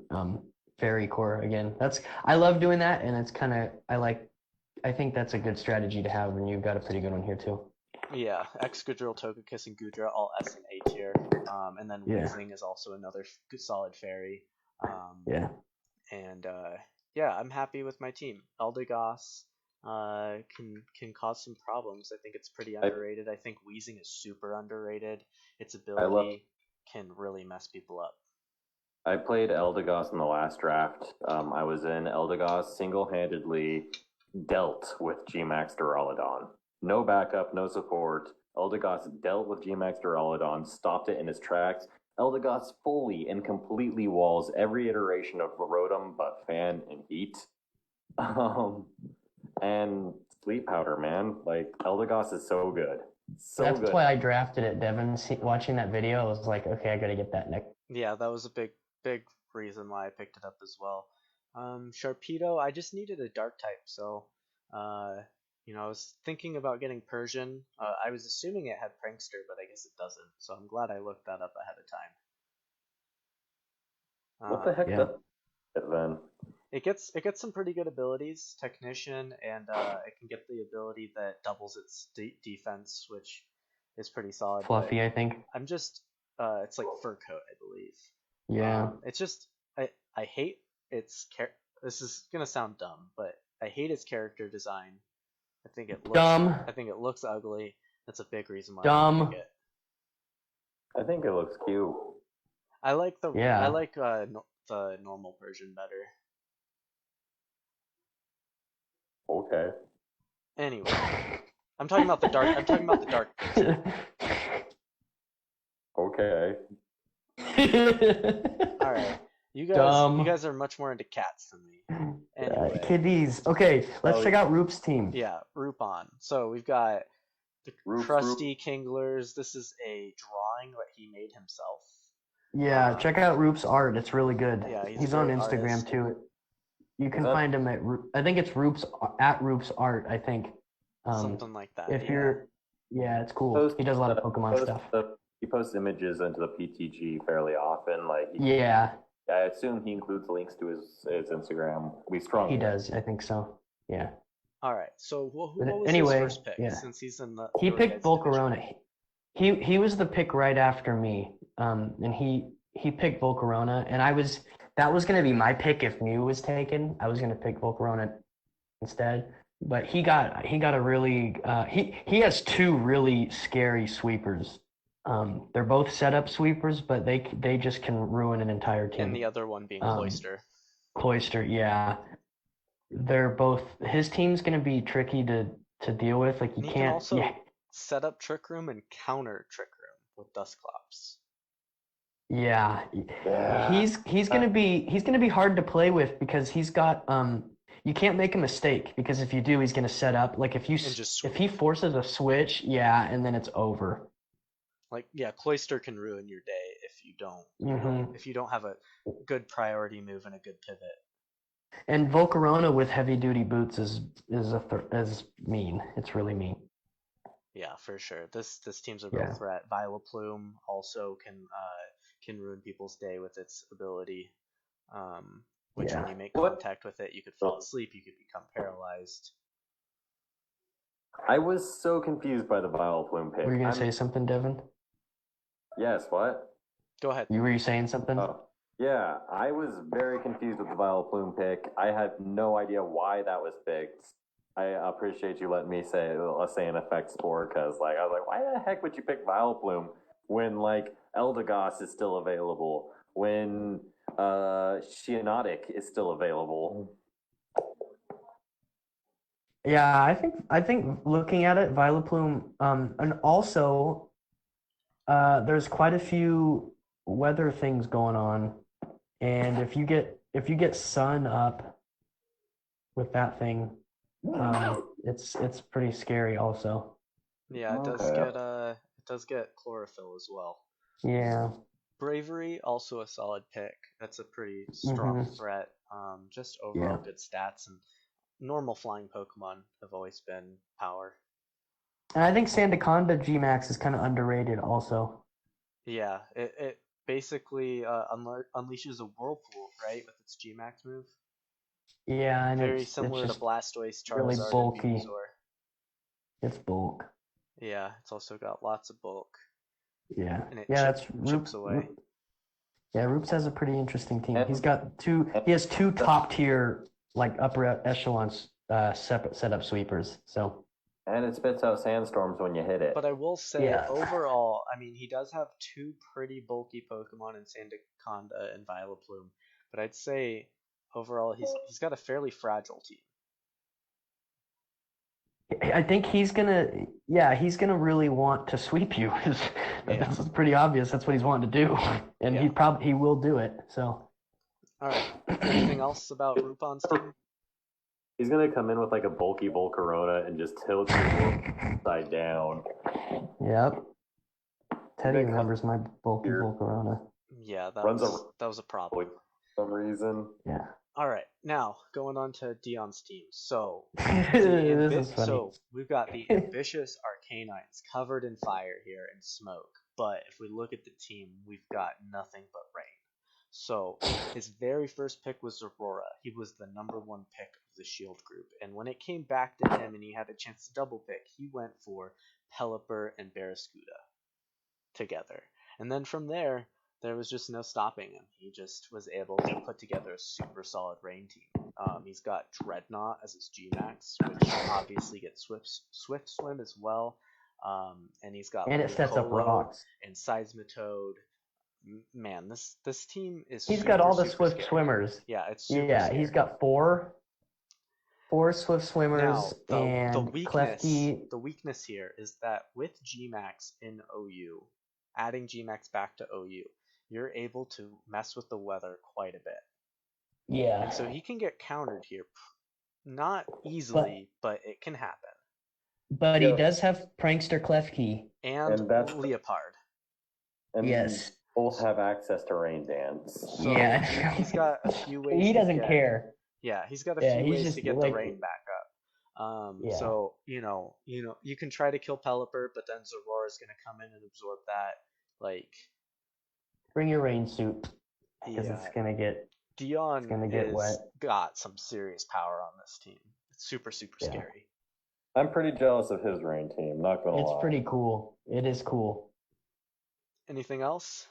Fairy Core again. I love doing that, and it's kind of I think that's a good strategy to have, and you've got a pretty good one here too. Yeah, Excadrill, Togekiss, and Goodra all S and A tier, and then Weezing is also another good solid fairy. And I'm happy with my team. Eldegoss can cause some problems. I think it's pretty underrated. I think Weezing is super underrated. Its ability can really mess people up. I played Eldegoss in the last draft. I was in Eldegoss single-handedly dealt with Gmax Duraludon. No backup, no support. Eldegoss dealt with Gmax Duraludon, stopped it in its tracks. Eldegoss fully and completely walls every iteration of Rotom but Fan and Heat. And Sleep Powder, man. Like, Eldegoss is so good. That's why I drafted it, Devin. Watching that video, I was like, okay, I gotta get that next. Yeah, that was a big reason why I picked it up as well. Sharpedo, I just needed a dark type, so I was thinking about getting Persian. I was assuming it had Prankster, but I guess it doesn't. So I'm glad I looked that up ahead of time. What the heck does it then? It gets some pretty good abilities, Technician, and it can get the ability that doubles its defense, which is pretty solid. Fluffy, I think. I'm just it's like Fur Coat, I believe. Yeah. It's just I hate its this is gonna sound dumb, but I hate its character design. I think it looks dumb. I think it looks ugly. That's a big reason why dumb. I pick it. I think it looks cute. I like the normal version better. Okay. Anyway, I'm talking about the dark version. Okay. All right. You guys are much more into cats than me. Anyway. Kiddies. Okay, let's check out Roop's team. Yeah, Roopon. So we've got the Krusty Kinglers. This is a drawing that he made himself. Yeah, check out Roop's art. It's really good. Yeah, he's on Instagram artist. too. You can find him at I think it's Roop's Art. I think. Something like that. Yeah, it's cool. He does a lot of Pokemon stuff. He posts images into the PTG fairly often. Yeah, I assume he includes links to his Instagram. We strongly he does. I think so. Yeah. All right. So what was Anyway, his first pick? yeah. Since he's in the He your picked guys' division? Volcarona. He was the pick right after me. And he picked Volcarona, and that was gonna be my pick if Mew was taken. I was gonna pick Volcarona instead. But he got a really he has two really scary sweepers. They're both setup sweepers, but they just can ruin an entire team. And the other one being Cloyster. Cloyster, yeah. They're both. His team's gonna be tricky to deal with. Like you And he can't. can also Yeah, set up Trick Room and counter Trick Room with Dusclops. yeah. Yeah. He's gonna be hard to play with because he's got you can't make a mistake because if you do, he's gonna set up. Like if he forces a switch, yeah, and then it's over. Like Cloyster can ruin your day if you don't. Mm-hmm. If you don't have a good priority move and a good pivot. And Volcarona with heavy duty boots is mean. It's really mean. Yeah, for sure. This team's a real threat. Vileplume also can ruin people's day with its ability. Which when you make contact with it, you could fall asleep, you could become paralyzed. I was so confused by the Vileplume pick. Were you gonna say something, Devin? Yes. What? Go ahead. Were you saying something? Yeah, I was very confused with the Vileplume pick. I had no idea why that was picked. I appreciate you letting me say an effect spore because I was like, why the heck would you pick Vileplume when Eldegoss is still available, when Shiinotic is still available? Yeah, I think looking at it, Vileplume, and also there's quite a few weather things going on, and if you get sun up with that thing, it's pretty scary also. Yeah, it does get chlorophyll as well. Yeah. Bravery, also a solid pick. That's a pretty strong threat. Just overall good stats, and normal flying Pokemon have always been power. And I think Sandaconda Gmax is kind of underrated also. Yeah, it basically unleashes a whirlpool, right, with its Gmax move. Yeah, and very similar to Blastoise, Charizard, really bulky. and Venusaur. It's bulk. Yeah, it's also got lots of bulk. Yeah, and it that's chips away. Yeah, Roops has a pretty interesting team. He has two top tier upper echelons set up sweepers. So. And it spits out sandstorms when you hit it. But I will say, overall, I mean, he does have two pretty bulky Pokemon in Sandaconda and Vileplume. But I'd say, overall, he's got a fairly fragile team. I think he's gonna really want to sweep you. That's pretty obvious. That's what he's wanting to do, and he will do it. So. All right. Anything else about Rupon's team? He's gonna come in with a bulky Volcarona and just tilt you upside down. Yep. Teddy remembers my bulky Volcarona. Yeah, that was a problem. For some reason. Yeah. All right, now going on to Dion's team. So, we've got the ambitious Arcanines covered in fire here and smoke. But if we look at the team, we've got nothing but rain. So his very first pick was Aurora. He was the number one pick of the Shield group. And when it came back to him and he had a chance to double pick, he went for Pelipper and Barraskewda together. And then from there was just no stopping him. He just was able to put together a super solid rain team. He's got Dreadnought as his Gmax, which obviously gets Swift Swim as well. And he's got it sets up rocks and Seismitoad. Man, this team is. He's got all the Swift Swimmers. Yeah, it's super scary. He's got four Swift Swimmers and Klefki. The weakness here is that with Gmax in OU, adding Gmax back to OU, you're able to mess with the weather quite a bit. Yeah. And so he can get countered here, not easily, but it can happen. But he does have Prankster Klefki and Leopard. And yes. Both have access to Rain Dance. So he's got a few ways. He doesn't care. Yeah, he's got a few ways to get the rain back up. Yeah. So you can try to kill Pelipper, but then Zorora's gonna come in and absorb that. Like, Bring your rain suit because yeah, it's Dion gonna get is wet. got some serious power on this team. It's super Yeah. scary. I'm pretty jealous of his rain team. Not gonna It's lie. pretty cool. It is cool. Anything else?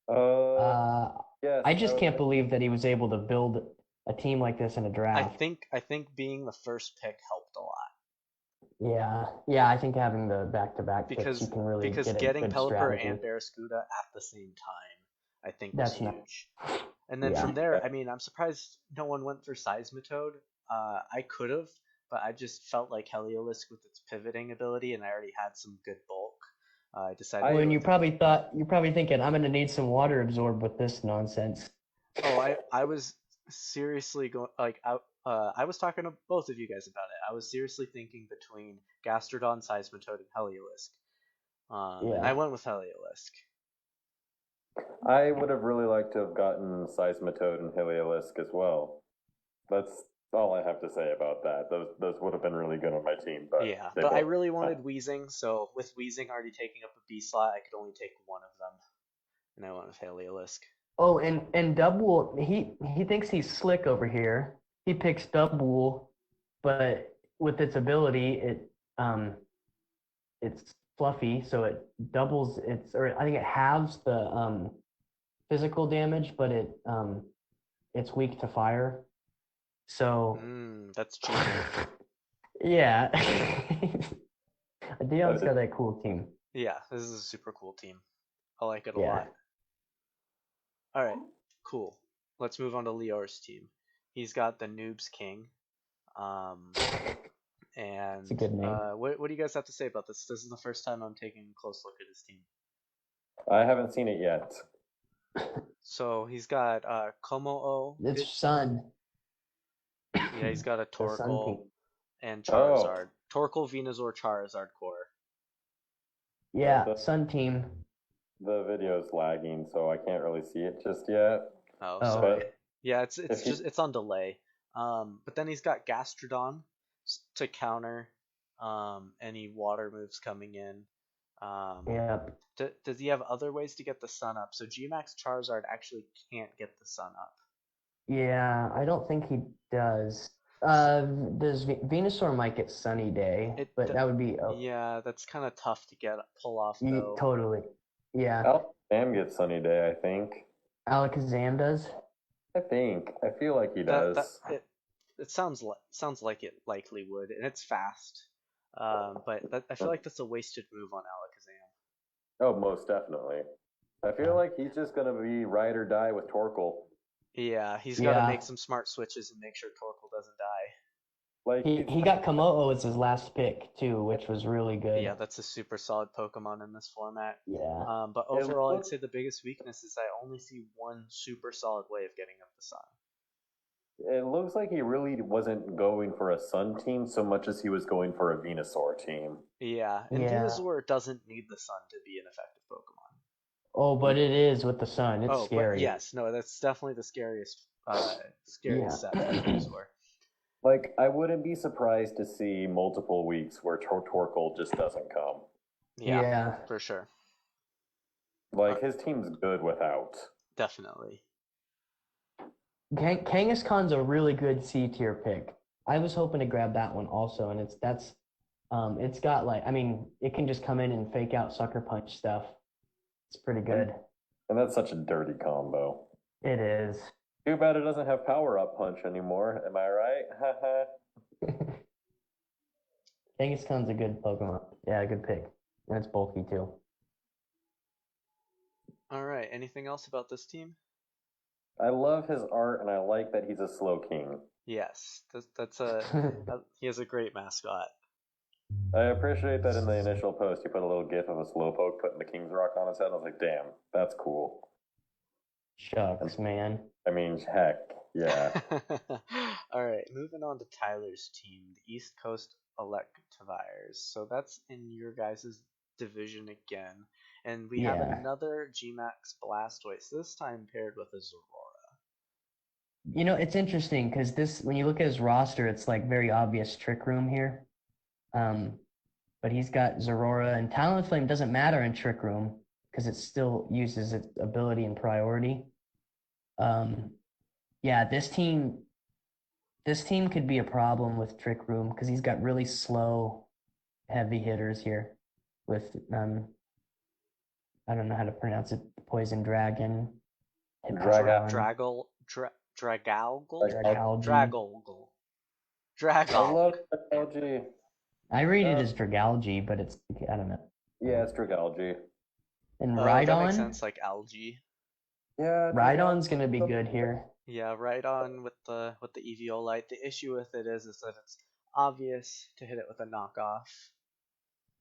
Uh, Yes. I just can't believe that he was able to build a team like this in a I draft. think being the first pick helped a lot Yeah. I think having the back-to-back picks, you can really because get a getting good Pelipper strategy. and Barraskewda at the same time, I think, was That's not. huge. And then Yeah. from there, I mean, I'm surprised no one went for Seismitoad. I could have, but I just felt like Heliolisk with its pivoting ability, and I already had some good bulk. I decided. Well, to and go you're probably thinking, I'm gonna need some water absorb with this nonsense. I was seriously going like I was talking to both of you guys about it. I was seriously thinking between Gastrodon, Seismitoad, and Heliolisk. And I Yeah. went with Heliolisk. I would have really liked to have gotten Seismitoad and Heliolisk as well. That's all I have to say about that. Those would have been really good on my team, but Yeah, they but I both. really wanted Wheezing, so with Wheezing already taking up a B slot, I could only take one of them, and I went with Heliolisk. Oh, and Double, he thinks he's slick over here. He picks Double, but with its ability, it's fluffy, so it doubles its, or I think it halves the physical damage, but it's weak to fire. So That's cheating. yeah, Dion's That is- got that cool team. Yeah, this is a super cool team. I like it a Yeah. lot. All right, cool. Let's move on to Lior's team. He's got the Noobs King. And It's a good name. what do you guys have to say about this? This is the first time I'm taking a close look at his team. I haven't seen it yet. So he's got Komo-O. It's Sun. Yeah, he's got a The Sun Torkoal team. and Oh. Charizard. Torkoal, Venusaur, Charizard core. Yeah, The- Sun team. The video's lagging, so I can't really see it just yet. Oh, Oh, sorry. okay. Yeah, it's If you- just it's on delay. But then he's got Gastrodon to counter any water moves coming in. Yeah. Does he have other ways to get the sun up? So Gmax Charizard actually can't get the sun up. Yeah, I don't think he does. Does Venusaur might get Sunny Day, but that would be Yeah, that's kind of tough to pull off though. totally. Yeah, Sam gets Sunny Day, I think. Alakazam does. I feel like he does. It sounds like it likely would, and it's fast. But I feel like that's a wasted move on Alakazam. Oh, most definitely. I feel like he's just gonna be ride or die with Torkoal. Yeah, he's got to Yeah. make some smart switches and make sure Torkoal doesn't die. Like He got Komodo as his last pick too, which was really good. Yeah, that's a super solid Pokemon in this format. Yeah. But overall, I'd say the biggest weakness is I only see one super solid way of getting up the sun. It looks like he really wasn't going for a Sun team so much as he was going for a Venusaur team. Yeah, and Yeah. Venusaur doesn't need the sun to be an effective Pokemon. Oh, but it is with the sun. It's scary. But yes, no, that's definitely the scariest set for Venusaur. Like, I wouldn't be surprised to see multiple weeks where Torkoal just doesn't come. Yeah, for sure. Like, his team's good without. Definitely. Kangaskhan's a really good C tier pick. I was hoping to grab that one also, and it's got like, I mean, it can just come in and fake out Sucker Punch stuff. It's pretty good. And that's such a dirty combo. It is. Too bad it doesn't have Power Up Punch anymore. Am I right? Kangaskhan's a good Pokemon. Yeah, good pick. And it's bulky too. All right. Anything else about this team? I love his art, and I like that he's a Slow King. Yes, he has a great mascot. I appreciate that in the initial post you put a little gif of a Slowpoke putting the King's Rock on his head. I was like, damn, that's cool. Shucks, man. I mean, heck, yeah. All right, moving on to Tyler's team, the East Coast Electivires. So that's in your guys' division again. And we have another Gmax Blastoise, this time paired with a Zorora. It's interesting because when you look at his roster, it's like very obvious Trick Room here. Um, but he's got Zorora and Talonflame doesn't matter in Trick Room because it still uses its ability and priority. Um, yeah, this team could be a problem with Trick Room because he's got really slow, heavy hitters here with I don't know how to pronounce it, Poison Dragon, Draga- Hippowdon, Dragalgal? Dragalge. Dragolgle. I Dragal. love Dragalge. I read it as Dragalge, but I don't know. Yeah, it's Dragalge. And Oh, that makes Rhydon, sense, like algae. Yeah, Rhydon's gonna be good here. Yeah, right on with the Eviolite. The issue with it is that it's obvious to hit it with a knockoff.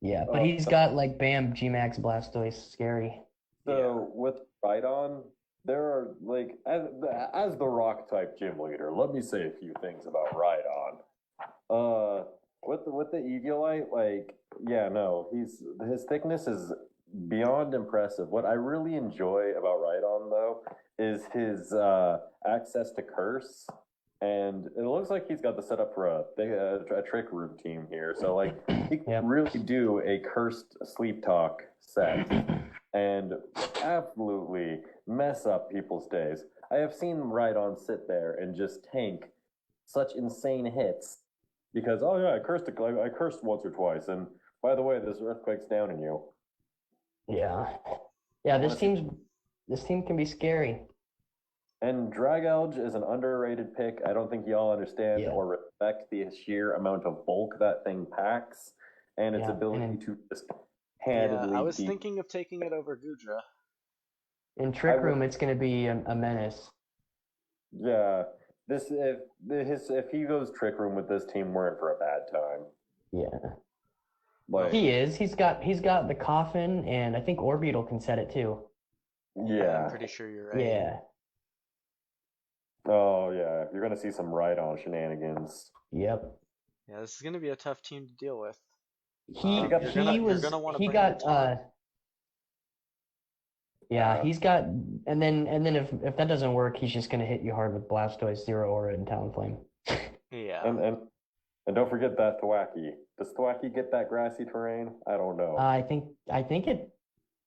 Yeah, but he's got like Bam, Gmax, Blastoise, scary. So with Rhydon, there are like as the rock type gym leader, let me say a few things about Rhydon. With the Eviolite, like his thickness is beyond impressive. What I really enjoy about Rhydon though is his access to curse. And it looks like he's got the setup for a trick room team here. So like he can really do a cursed sleep talk set and absolutely mess up people's days. I have seen Rhydon sit there and just tank such insane hits because I cursed once or twice, and by the way, this earthquake's down in you. Yeah, this team can be scary. And Dragalge is an underrated pick. I don't think y'all understand Yeah. or respect the sheer amount of bulk that thing packs and its ability to just handedly. I was thinking of taking it over Gudra. In Trick Room, it's going to be a menace. Yeah, if he goes Trick Room with this team, we're in for a bad time. Yeah, Like he is. He's got the coffin, and I think Orbeetle can set it too. Yeah, I'm pretty sure you're right. Yeah. Oh yeah, you're gonna see some Rhydon shenanigans. Yep. Yeah, this is gonna be a tough team to deal with. He's got and then if that doesn't work, he's just gonna hit you hard with Blastoise, Zero Aura, and Talonflame. Yeah. And don't forget that Thwackey. Does Thwackey get that grassy terrain? I don't know. I think it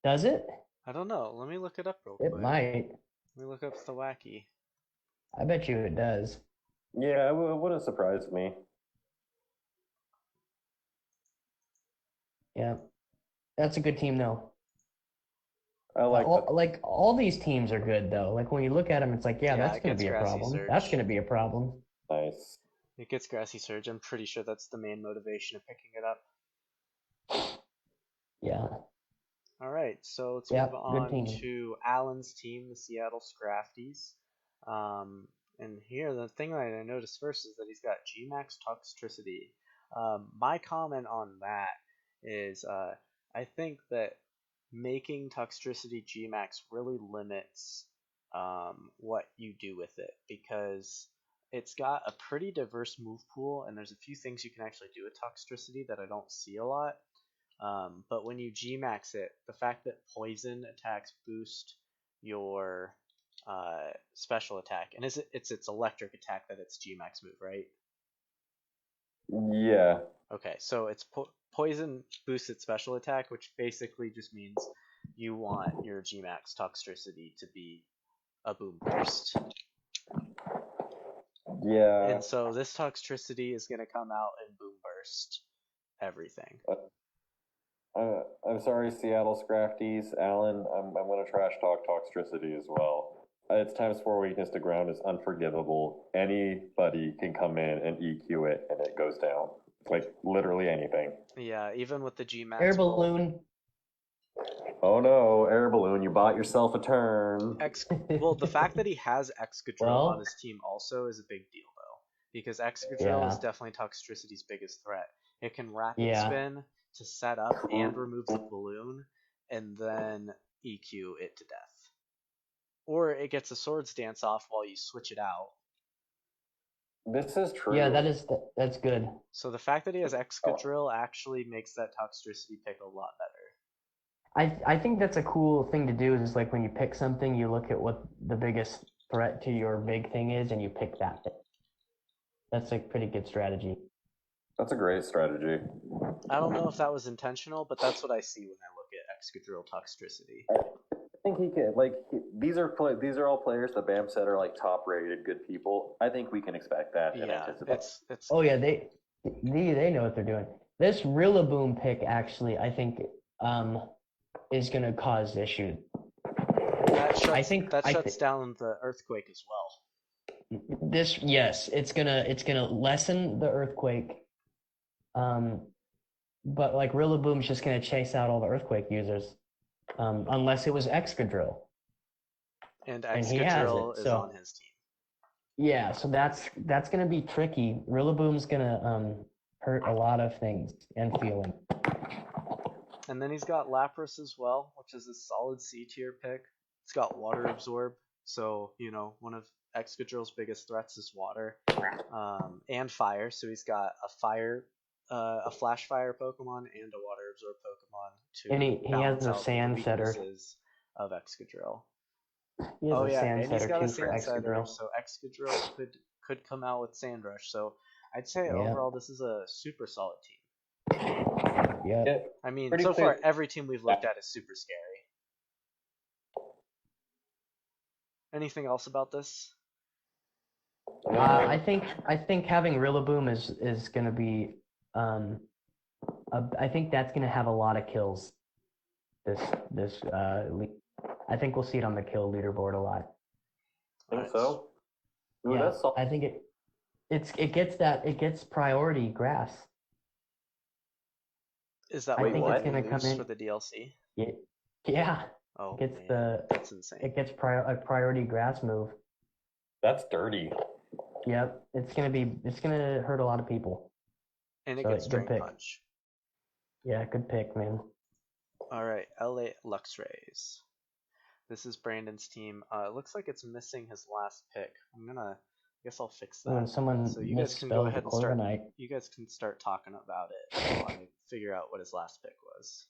does it. I don't know. Let me look it up real quick. It might. Let me look up Thwackey. I bet you it does. Yeah, it wouldn't surprise me. Yeah, that's a good team though. I like all these teams are good though. Like when you look at them, it's like that's going to be a problem. Surge. That's going to be a problem. Nice. It gets Grassy Surge. I'm pretty sure that's the main motivation of picking it up. Yeah. All right, so let's move on to Alan's team, the Seattle Scrafties. And here, the thing that I noticed first is that he's got Gmax Toxtricity. My comment on that is I think that making Toxtricity Gmax really limits what you do with it because it's got a pretty diverse move pool, and there's a few things you can actually do with Toxtricity that I don't see a lot. But when you Gmax it, the fact that poison attacks boost your special attack, and it's its electric attack that it's Gmax move, right? Yeah. Okay, so it's poison boosts its special attack, which basically just means you want your Gmax Toxtricity to be a boom burst. Yeah. And so this Toxtricity is going to come out and boom burst everything. I'm sorry, Seattle Scrafties. Alan, I'm going to trash talk Toxtricity as well. Its times 4 weakness to ground is unforgivable. Anybody can come in and EQ it, and it goes down. Like, literally anything. Yeah, even with the Gmax. Air Balloon. Oh no, Air Balloon, you bought yourself a turn. Well, the fact that he has Excadrill on his team also is a big deal, though. Because Excadrill is definitely Toxtricity's biggest threat. It can rapid spin to set up and remove the balloon, and then EQ it to death. Or it gets a Swords Dance off while you switch it out. This is true. Yeah, that's good. So the fact that he has Excadrill actually makes that Toxtricity pick a lot better. I think that's a cool thing to do is like when you pick something, you look at what the biggest threat to your big thing is, and you pick that thing. That's a pretty good strategy. That's a great strategy. I don't know if that was intentional, but that's what I see when I look at Excadrill Toxtricity. I think he can. These are all players that Bam said are like top rated, good people. I think we can expect that and Yeah, anticipate. it's. Oh yeah, they know what they're doing. This Rillaboom pick actually, I think, is going to cause issues. That shuts down the earthquake as well. Yes, it's gonna lessen the earthquake. But like Rillaboom's just gonna chase out all the earthquake users, unless it was Excadrill. And he has Excadrill it, is so- on his team. Yeah, so that's gonna be tricky. Rillaboom's gonna hurt a lot of things and feeling. And then he's got Lapras as well, which is a solid C tier pick. It's got Water Absorb, so one of Excadrill's biggest threats is water, and fire. So he's got a Flash Fire Pokemon and a Water Absorb Pokemon to And he balance has a out the Sand Setter. weaknesses of Excadrill. He has a Sand and he's Setter got too a for Sand Setter, Excadrill. so Excadrill could come out with Sand Rush. So I'd say Yeah. overall this is a super solid team. Yeah. I mean, Pretty so far clear. every team we've looked at is super scary. Anything else about this? I think having Rillaboom is going to be I think that's going to have a lot of kills this league. I think we'll see it on the kill leaderboard a lot. Think so? Ooh, Yeah, that's I think it gets priority grass. Is that I what think you it's want gonna to come lose in- for the DLC? Yeah. Oh, It gets man, that's insane. It gets a priority grass move. That's dirty. Yep, it's gonna hurt a lot of people. And it so gets good Drain pick. Punch. Yeah, good pick, man. All right, LA Luxrays. This is Brandon's team. It looks like it's missing his last pick. I guess I'll fix that. When someone So you guys can go misspelled ahead the and start. Corviknight. You guys can start talking about it while I figure out what his last pick was.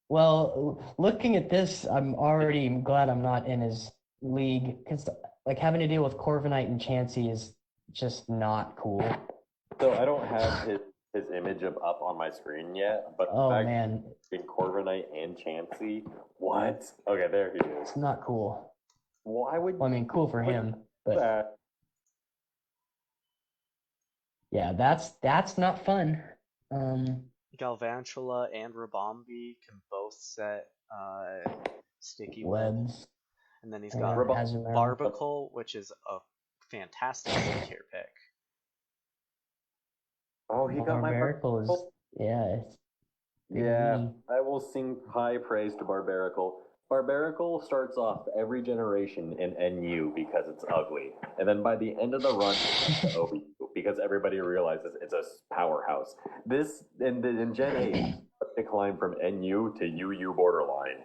Well, looking at this, I'm already glad I'm not in his league because like having to deal with Corviknight and Chansey is just not cool. So I don't have his image up on my screen yet, but Oh the fact man, in Corviknight and Chansey, what? Okay, there he is. it's not cool. Why would Well, I mean, cool for him, but that? yeah, that's not fun. Galvantula and Rabombi can both set Sticky Web. Webs. And then he's and got Azumarill. Barbicle, which is a fantastic tier pick. Oh, he got my Barbarical is it's big Yeah, meaty. I will sing high praise to Barbarical. Barbarical starts off every generation in NU because it's ugly, and then by the end of the run, it's OU because everybody realizes it's a powerhouse. This in Gen 8 decline from NU to UU borderline.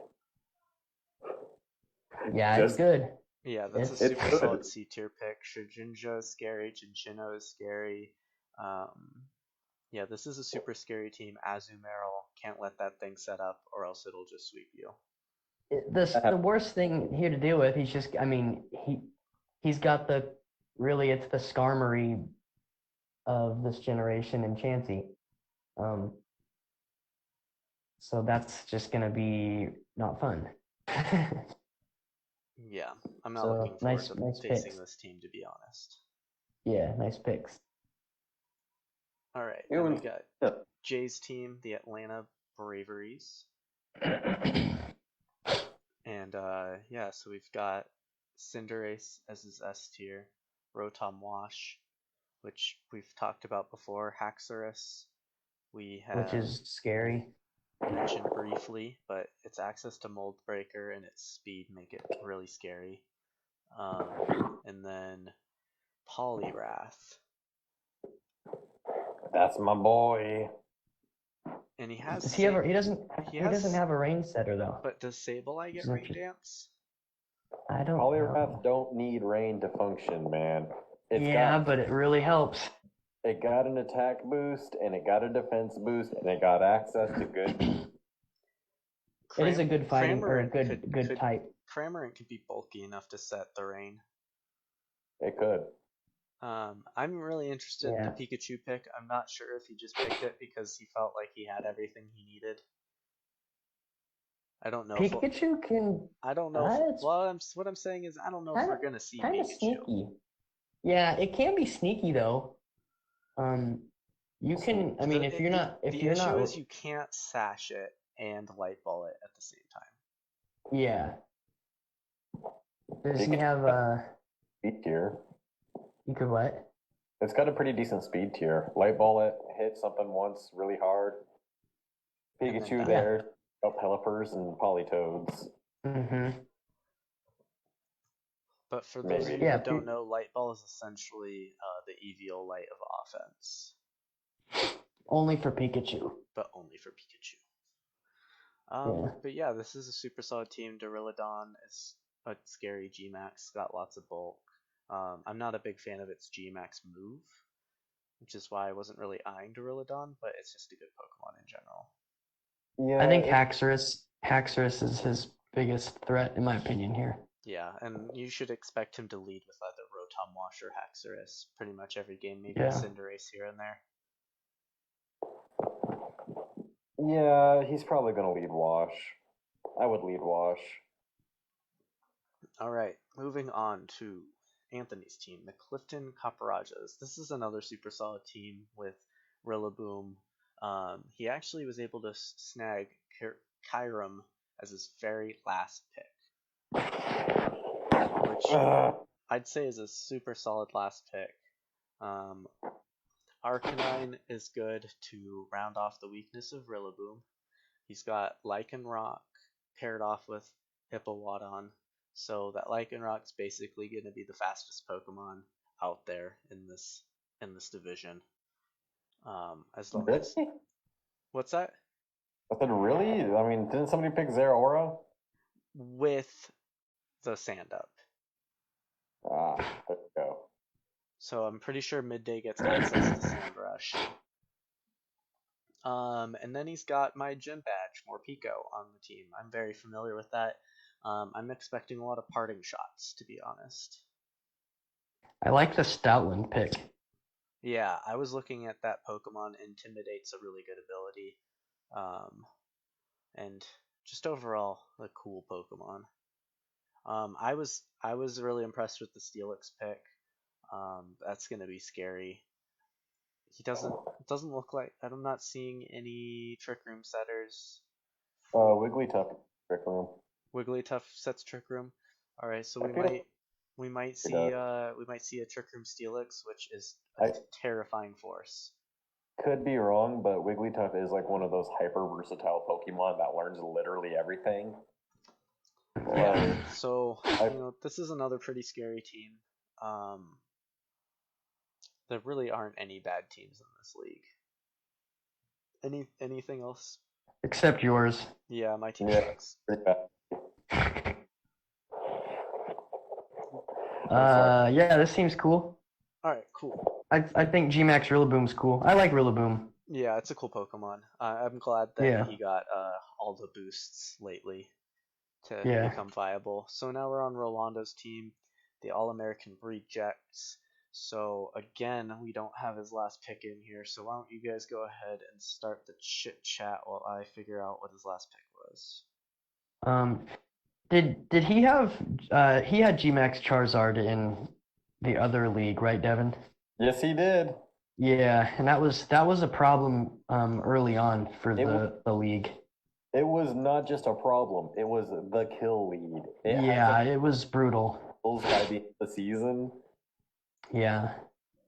Yeah, it's good. Yeah, that's a It's super good. solid C tier pick. Shujinja is scary. Chinchino is scary. Yeah, this is a super scary team. Azumarill, can't let that thing set up or else it'll just sweep you. The worst thing here to deal with, he's got it's the Skarmory of this generation in Chansey. So that's just gonna be not fun. Yeah, I'm not So, looking forward nice to facing picks. this team, to be honest. Yeah, nice picks. All right, You then we and- got yeah. Jay's team, the Atlanta Braveries. And yeah, so we've got Cinderace as his S tier, Rotom Wash, which we've talked about before, Haxorus. We have Which is scary. mentioned briefly, but its access to Mold Breaker and its speed make it really scary. And then Poliwrath. That's my boy. And he has. Does he ever? He doesn't have a range setter though. But does Sableye get It's Rain interesting. Dance? I don't Poliwrath know. don't need rain to function, man. But it really helps. It got an attack boost, and it got a defense boost, and it got access to good. It is a good fighting or a Cramorant good type. Cramorant could be bulky enough to set the rain. It could. I'm really interested in the Yeah. Pikachu pick. I'm not sure if he just picked it because he felt like he had everything he needed. I don't know if Pikachu can. I don't know if It's well, what I'm saying is I don't know if kind we're of gonna see kind of Pikachu. sneaky. Yeah, it can be sneaky though. Um, you can. I mean, The if the you're issue not, is you can't sash it and light ball it at the same time. yeah. Does he Pikachu have speed tier. You could what? It's got a pretty decent speed tier. Light ball it, hit something once really hard. And then Pikachu die. there, Pelipper's and Politoads. Mm-hmm. But for those of Maybe. you Yeah. that don't know, light ball is essentially the EVO light of offense, Only for Pikachu. but only for Pikachu. Yeah. But yeah, this is a super solid team. Duraludon is a scary G-Max, got lots of bulk. I'm not a big fan of its G-Max move, which is why I wasn't really eyeing Duraludon, but it's just a good Pokemon in general. I think Yeah, Haxorus is his biggest threat, in my opinion, here. Yeah, and you should expect him to lead with either Rotom Wash or Haxorus pretty much every game, maybe a Yeah. Cinderace here and there. yeah, he's probably gonna lead Wash. I would lead Wash. All right, moving on to Anthony's team, the Clifton Copperajahs. This is another super solid team with Rillaboom. He actually was able to snag Kyurem as his very last pick, which I'd say is a super solid last pick. Arcanine is good to round off the weakness of Rillaboom. He's got Lycanroc paired off with Hippowdon, so that Lycanroc's basically going to be the fastest Pokemon out there in this division. As long Really? as what's that? I said, really? I mean, didn't somebody pick Zeraora? With the sand up. Ah, there we go. So I'm pretty sure Midday gets access to Sandrush. And then he's got my gym badge, Morpeko, on the team. I'm very familiar with that. I'm expecting a lot of parting shots, to be honest. I like the Stoutland pick. Yeah, I was looking at that Pokemon. Intimidate's a really good ability. And just overall, a cool Pokemon. I was really impressed with the Steelix pick. That's gonna be scary. He doesn't look like I'm not seeing any Trick Room setters. Wigglytuff, Trick Room. Wigglytuff sets Trick Room. All right, so I feel like we might see a Trick Room Steelix, which is a terrifying force. Could be wrong, but Wigglytuff is like one of those hyper versatile Pokemon that learns literally everything. Yeah, so this is another pretty scary team. There really aren't any bad teams in this league. Anything else? Except yours. Yeah, my team Yeah. sucks. Pretty bad. Yeah, this seems cool. All right, cool. I think G-Max Rillaboom's cool. I like Rillaboom. Yeah, it's a cool Pokemon. I'm glad that he got all the boosts lately to become viable. So now we're on Rolando's team, the All-American Rejects. So again, we don't have his last pick in here. So why don't you guys go ahead and start the chit chat while I figure out what his last pick was. Did he have he had G-Max Charizard in the other league, right, Devin? Yes, he did. Yeah, and that was a problem early on for the league. It was not just a problem; it was the kill lead. It was brutal. By the end of the season. Yeah.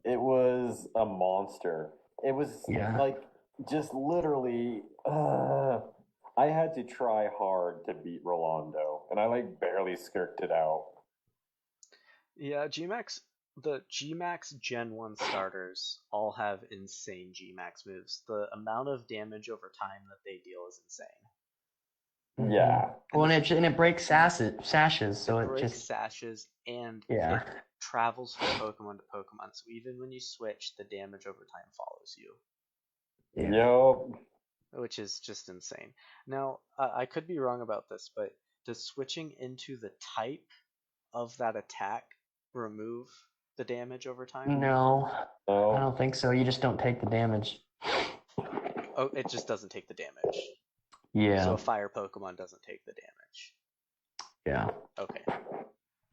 It was a monster. It was like just literally. I had to try hard to beat Rolando, and I like barely skirted it out. Yeah, the G-Max Gen 1 starters all have insane G-Max moves. The amount of damage over time that they deal is insane. Yeah. Well, and it breaks sashes, so it breaks sashes, and it travels from Pokemon to Pokemon. So even when you switch, the damage over time follows you. Yep. Which is just insane. Now, I could be wrong about this, but does switching into the type of that attack remove the damage over time? No, I Oh, don't think so. You just don't take the damage. Oh, it just doesn't take the damage. Yeah, So a fire Pokemon doesn't take the damage. yeah. Okay.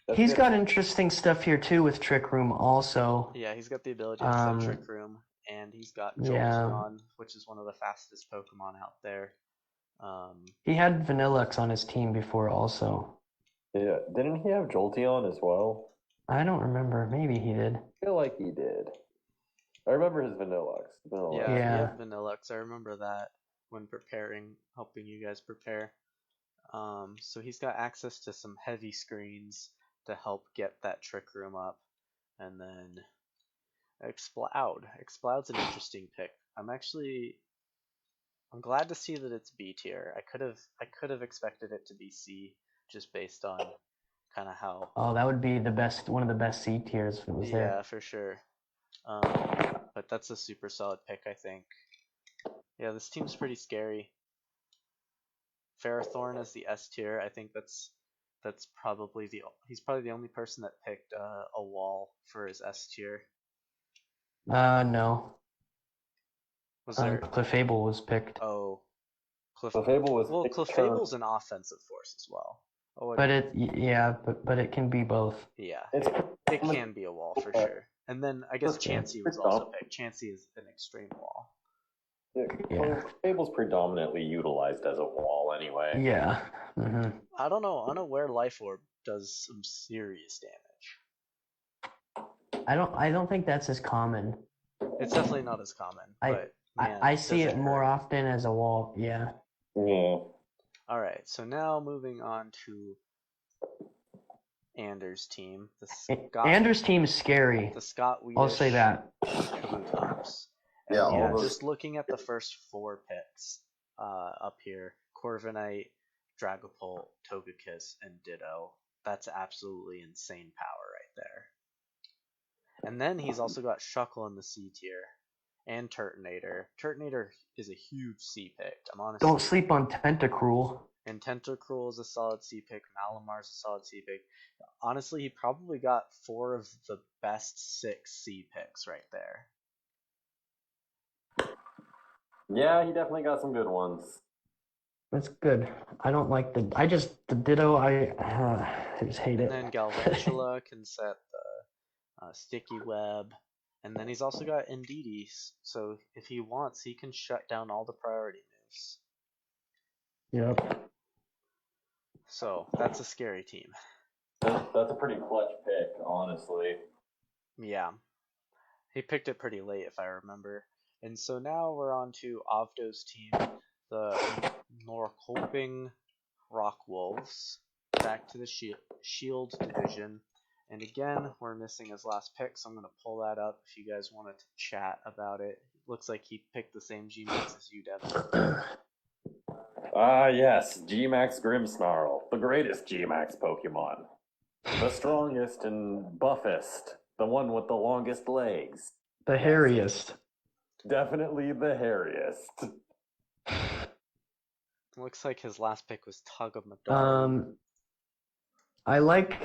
that's He's good. got interesting stuff here too with Trick Room also. Yeah, he's got the ability to set Trick Room, and he's got Yeah. Jolteon, which is one of the fastest Pokemon out there. He had Vanillux on his team before also. Yeah, didn't he have Jolteon as well? I don't remember. Maybe he did. I feel like he did. I remember his Vanillux. Yeah, he Yeah. had Vanillux. I remember that when preparing, helping you guys prepare. So he's got access to some heavy screens to help get that Trick Room up, and then Exploud. Exploud's an interesting pick. I'm glad to see that it's B tier. I could have expected it to be C, just based on kind of how. Oh, that would be one of the best C tiers if it was there. Yeah, for sure. But that's a super solid pick, I think. Yeah, this team's pretty scary. Ferrothorn is the S tier. I think that's probably he's probably the only person that picked a wall for his S tier. No. Was there? Clefable was picked. Oh, Clefable was well, picked Clefable's an offensive force as well. Oh, But it can be both. yeah, It's it can be a wall for sure. And then I guess Chansey was also picked. Chansey is an extreme wall. Yeah. Clefable's predominantly utilized as a wall anyway. Yeah. Mm-hmm. I don't know. Unaware Life Orb does some serious damage. I don't think that's as common. It's definitely not as common. But man, I see does it more hurt. often as a wall. Yeah. Yeah. All right, so now moving on to Anders' team. Anders' team is scary. The Scott Weedish I'll say that. Kabutops. And Yeah, just looking at the first 4 picks up here, Corviknight, Dragapult, Togekiss, and Ditto. That's absolutely insane power right there. And then he's also got Shuckle in the C tier, and Turtonator. Turtonator is a huge C pick. I'm honestly. Don't sleep on Tentacruel. And Tentacruel is a solid C pick. Malamar's a solid C pick. Honestly, he probably got 4 of the best 6 C picks right there. Yeah, he definitely got some good ones. That's good. I don't like the Ditto. I just hate it. And then Galvantula can set the Sticky Web. And then he's also got Indeedee, so if he wants, he can shut down all the priority moves. Yep. So that's a scary team. That's a pretty clutch pick, honestly. Yeah. He picked it pretty late, if I remember. And so now we're on to Avdo's team, the Norrköping Rock Wolves, back to the Shield Division. And again, we're missing his last pick, so I'm going to pull that up if you guys wanted to chat about it. Looks like he picked the same G-Max as you, Devin. Yes, G-Max Grimmsnarl, the greatest G-Max Pokemon. The strongest and buffest, the one with the longest legs. The hairiest. Definitely the hairiest. Looks like his last pick was Tug of Madara. I like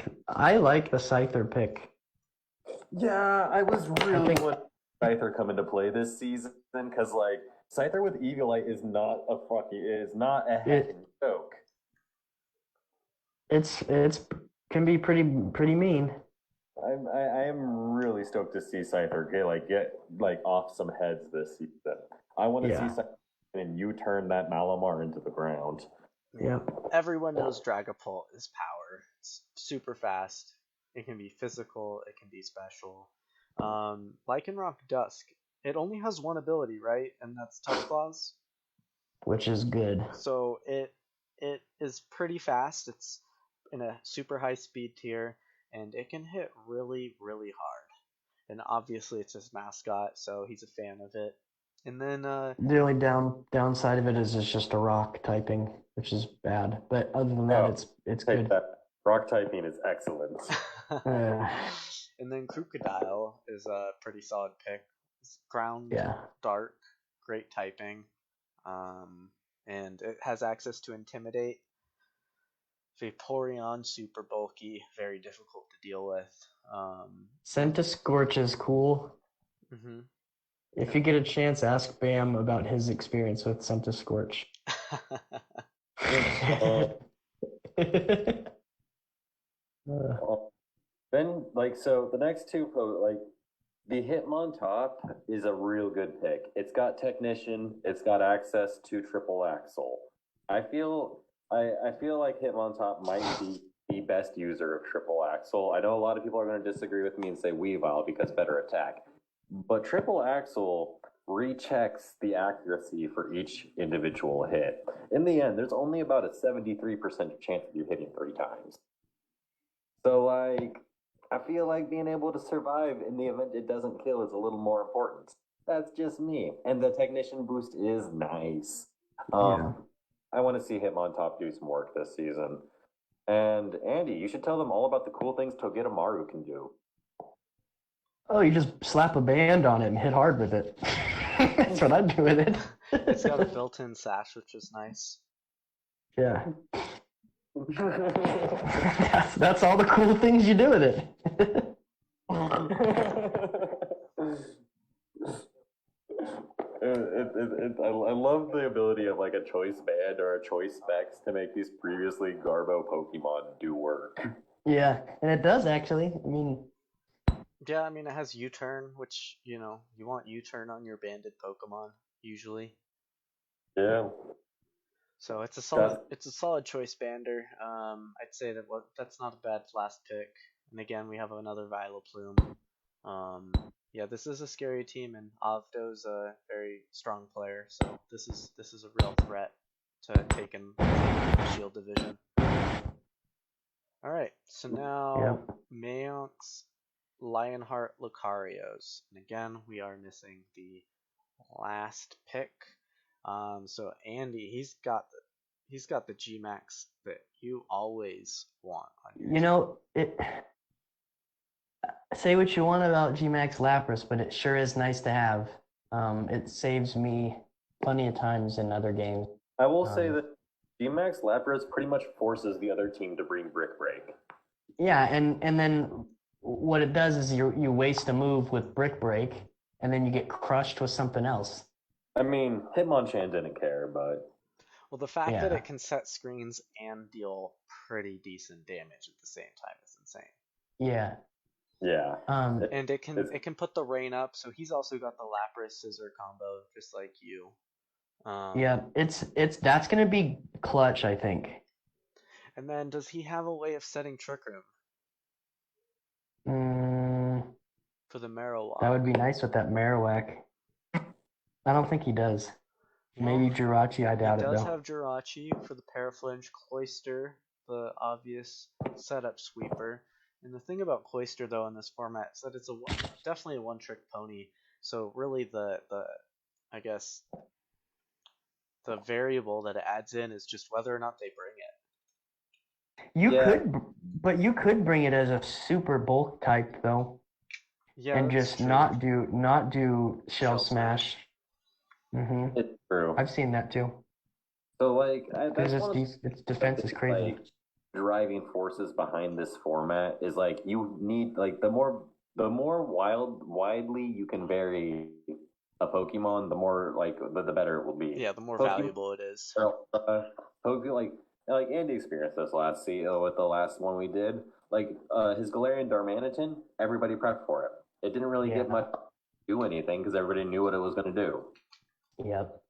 the Scyther pick. Yeah, I was really wanting Scyther come into play this season because like Scyther with Eviolite is not a heckin' joke. It's can be pretty mean. I am really stoked to see Scyther get off some heads this season. I want to see Scyther and you turn that Malamar into the ground. Yeah. Everyone knows Dragapult is power. It's super fast. It can be physical. It can be special. Lycanroc Dusk. It only has one ability, right? And that's Tough Claws. Which is good. So it is pretty fast. It's in a super high speed tier, and it can hit really, really hard. And obviously it's his mascot, so he's a fan of it. And then the only downside of it is it's just a rock typing, which is bad. But other than that, it's good. That. Rock typing is excellent. And then Crocodile is a pretty solid pick. It's ground, dark, great typing, and it has access to Intimidate. Vaporeon, super bulky, very difficult to deal with. Scorch is cool. Mm-hmm. If you get a chance, ask Bam about his experience with Scorch. Then, so the next two, the Hitmontop is a real good pick. It's got Technician. It's got access to Triple Axle. I feel like Hitmontop might be the best user of Triple Axle. I know a lot of people are going to disagree with me and say Weavile because better attack. But Triple Axle rechecks the accuracy for each individual hit. In the end, there's only about a 73% chance of you hitting 3 times. So, I feel like being able to survive in the event it doesn't kill is a little more important. That's just me. And the Technician boost is nice. Yeah. I want to see Hitmontop do some work this season. And Andy, you should tell them all about the cool things Togedemaru can do. Oh, you just slap a band on it and hit hard with it. That's what I'd do with it. It's got a built-in sash, which is nice. Yeah. That's all the cool things you do with it. I love the ability of a choice band or a choice specs to make these previously Garbo Pokemon do work. Yeah, and it does actually. Yeah, it has U-turn, which, you want U-turn on your banded Pokemon, usually. Yeah. So it's a solid choice bander. I'd say that's not a bad last pick. And again, we have another Vileplume. Yeah, this is a scary team, and Avdo's a very strong player, so this is a real threat to taking the Shield division. All right, so now Mayonk's Lionheart Lucarios, and again we are missing the last pick. So Andy, he's got the G-Max that you always want on your team. Say what you want about G-Max Lapras, but it sure is nice to have. It saves me plenty of times in other games. I will say that G-Max Lapras pretty much forces the other team to bring Brick Break. Yeah, and then what it does is you waste a move with Brick Break, and then you get crushed with something else. Hitmonchan didn't care, but... Well, the fact that it can set screens and deal pretty decent damage at the same time is insane. Yeah. Yeah. And it can put the rain up, so he's also got the Lapras Scissor combo, just like you. Yeah, that's gonna be clutch, I think. And then, does he have a way of setting Trick Room? For the Marowak. That would be nice with that Marowak. I don't think he does. Maybe Jirachi, I doubt it though. He does have Jirachi for the Paraflinch, Cloyster, the obvious setup sweeper. And the thing about Cloyster though in this format is that it's definitely a one-trick pony. So really the I guess the variable that it adds in is just whether or not they bring it. You could bring it as a super bulk type though. Yeah. And just true. not do Shell Smash. Mm-hmm. It's true. I've seen that too. So because its defense is crazy. Driving forces behind this format is you need the more widely you can vary a Pokemon, the more the better it will be. Yeah, the more valuable it is. Pokemon like Andy experienced this last with the last one we did. His Galarian Darmanitan, everybody prepped for it. It didn't really get much do anything because everybody knew what it was going to do. Yep.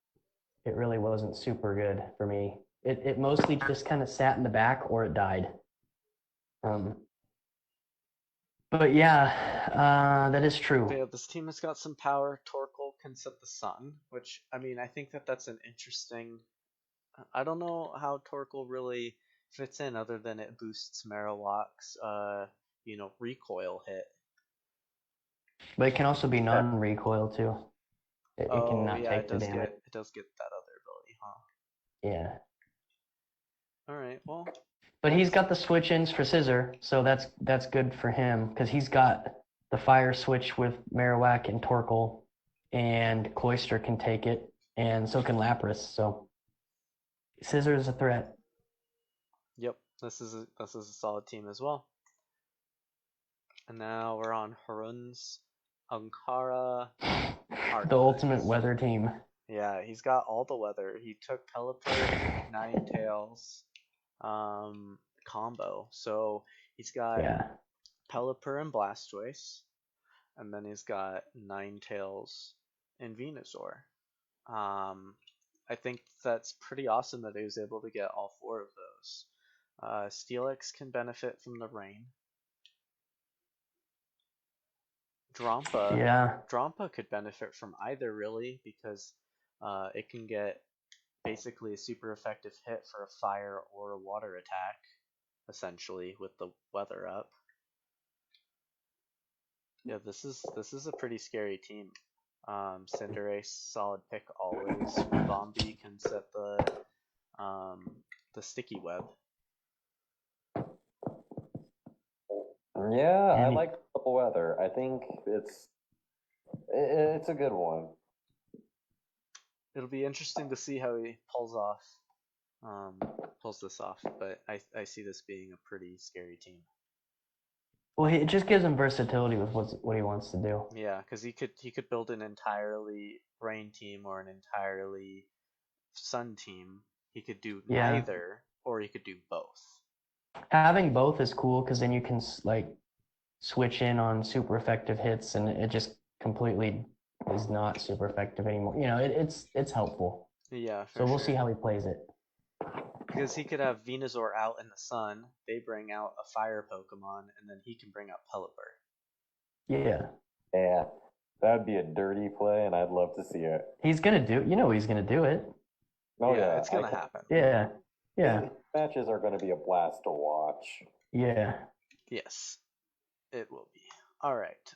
It really wasn't super good for me. It mostly just kind of sat in the back or it died. But yeah, that is true. Yeah, this team has got some power. Torkoal can set the sun, which, I think that that's an interesting... I don't know how Torkoal really fits in other than it boosts Marowak's, recoil hit. But it can also be non-recoil too. It cannot take the damage. It does get that other ability, huh? Yeah. Alright, well... But he's got the switch-ins for Scissor, so that's good for him, because he's got the fire switch with Marowak and Torkoal, and Cloyster can take it, and so can Lapras, so Scissor is a threat. Yep. This is a solid team as well. And now we're on Harun's Ankara The ultimate weather team. Yeah, he's got all the weather. He took Pelipper, Ninetales, combo. So he's got Pelipper and Blastoise, and then he's got Ninetales and Venusaur. I think that's pretty awesome that he was able to get all 4 of those. Steelix can benefit from the rain. Drampa could benefit from either, really, because it can get basically a super effective hit for a fire or a water attack, essentially, with the weather up. Yeah, this is a pretty scary team. Cinderace, solid pick always. Bombi can set the sticky web. Yeah, I like the weather. I think it's a good one. It'll be interesting to see how he pulls this off, but I see this being a pretty scary team. Well, it just gives him versatility with what he wants to do. Yeah, because he could build an entirely rain team or an entirely sun team. He could do neither, or he could do both. Having both is cool because then you can like switch in on super effective hits, and it just completely is not super effective anymore. You know, it's helpful. Yeah. So we'll see how he plays it. Because he could have Venusaur out in the sun, they bring out a fire Pokemon, and then he can bring out Pelipper. Yeah. Yeah, that'd be a dirty play, and I'd love to see it. He's gonna do. You know, he's gonna do it. Oh yeah, it's gonna happen. Yeah. Yeah. Matches are gonna be a blast to watch. Yeah. Yes, it will be. All right.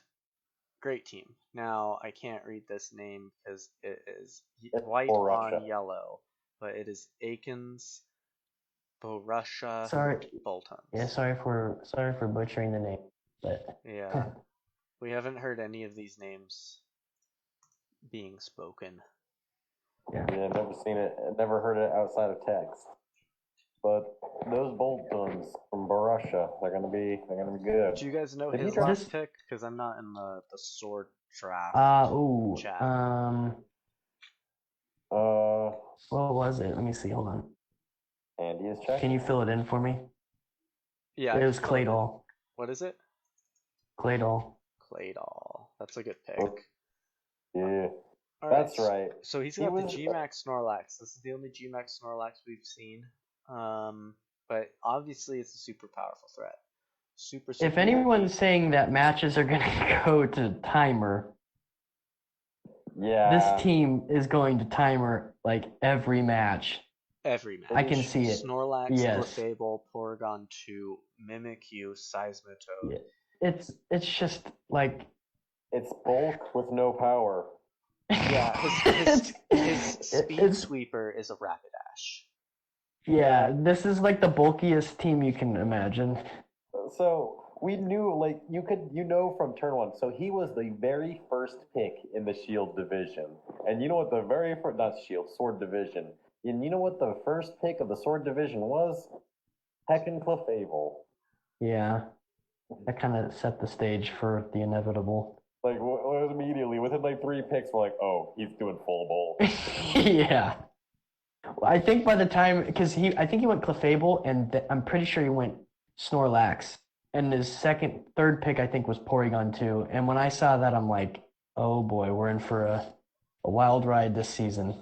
Great team. Now I can't read this name because it is white on yellow, but it is Aikens. Borussia Boltons. Yeah, sorry for butchering the name, but yeah, we haven't heard any of these names being spoken. Yeah, never seen it, never heard it outside of text. But those Boltons from Borussia, they're gonna be good. Do you guys know his last pick? Because I'm not in the sword draft. Chat. What was it? Let me see. Hold on. Andy is checking. Can you fill it in for me? Yeah. It was Claydol. What is it? Claydol. That's a good pick. Yeah. All right. That's right. So he's got the G-Max Snorlax. This is the only G-Max Snorlax we've seen. But obviously it's a super powerful threat. Super if anyone's saying that matches are going to go to timer, this team is going to timer like every match. Every match. I can see it. Snorlax, Clefable, Porygon 2, Mimikyu, Seismitoad. Yeah. It's just like... It's bulk with no power. Yeah, his Speed Sweeper is a Rapidash. Yeah, this is like the bulkiest team you can imagine. So we knew, like, you know from turn 1. So he was the very first pick in the Shield division, and you know what the very first, not Shield, Sword division. And you know what the first pick of the Sword division was? Heckin' Clefable. Yeah, that kind of set the stage for the inevitable. Like, immediately, within like 3 picks, we're like, oh, he's doing full bowl. Yeah. I think by the time, because I think he went Clefable, and I'm pretty sure he went Snorlax. And his third pick, I think, was Porygon 2. And when I saw that, I'm like, oh boy, we're in for a wild ride this season.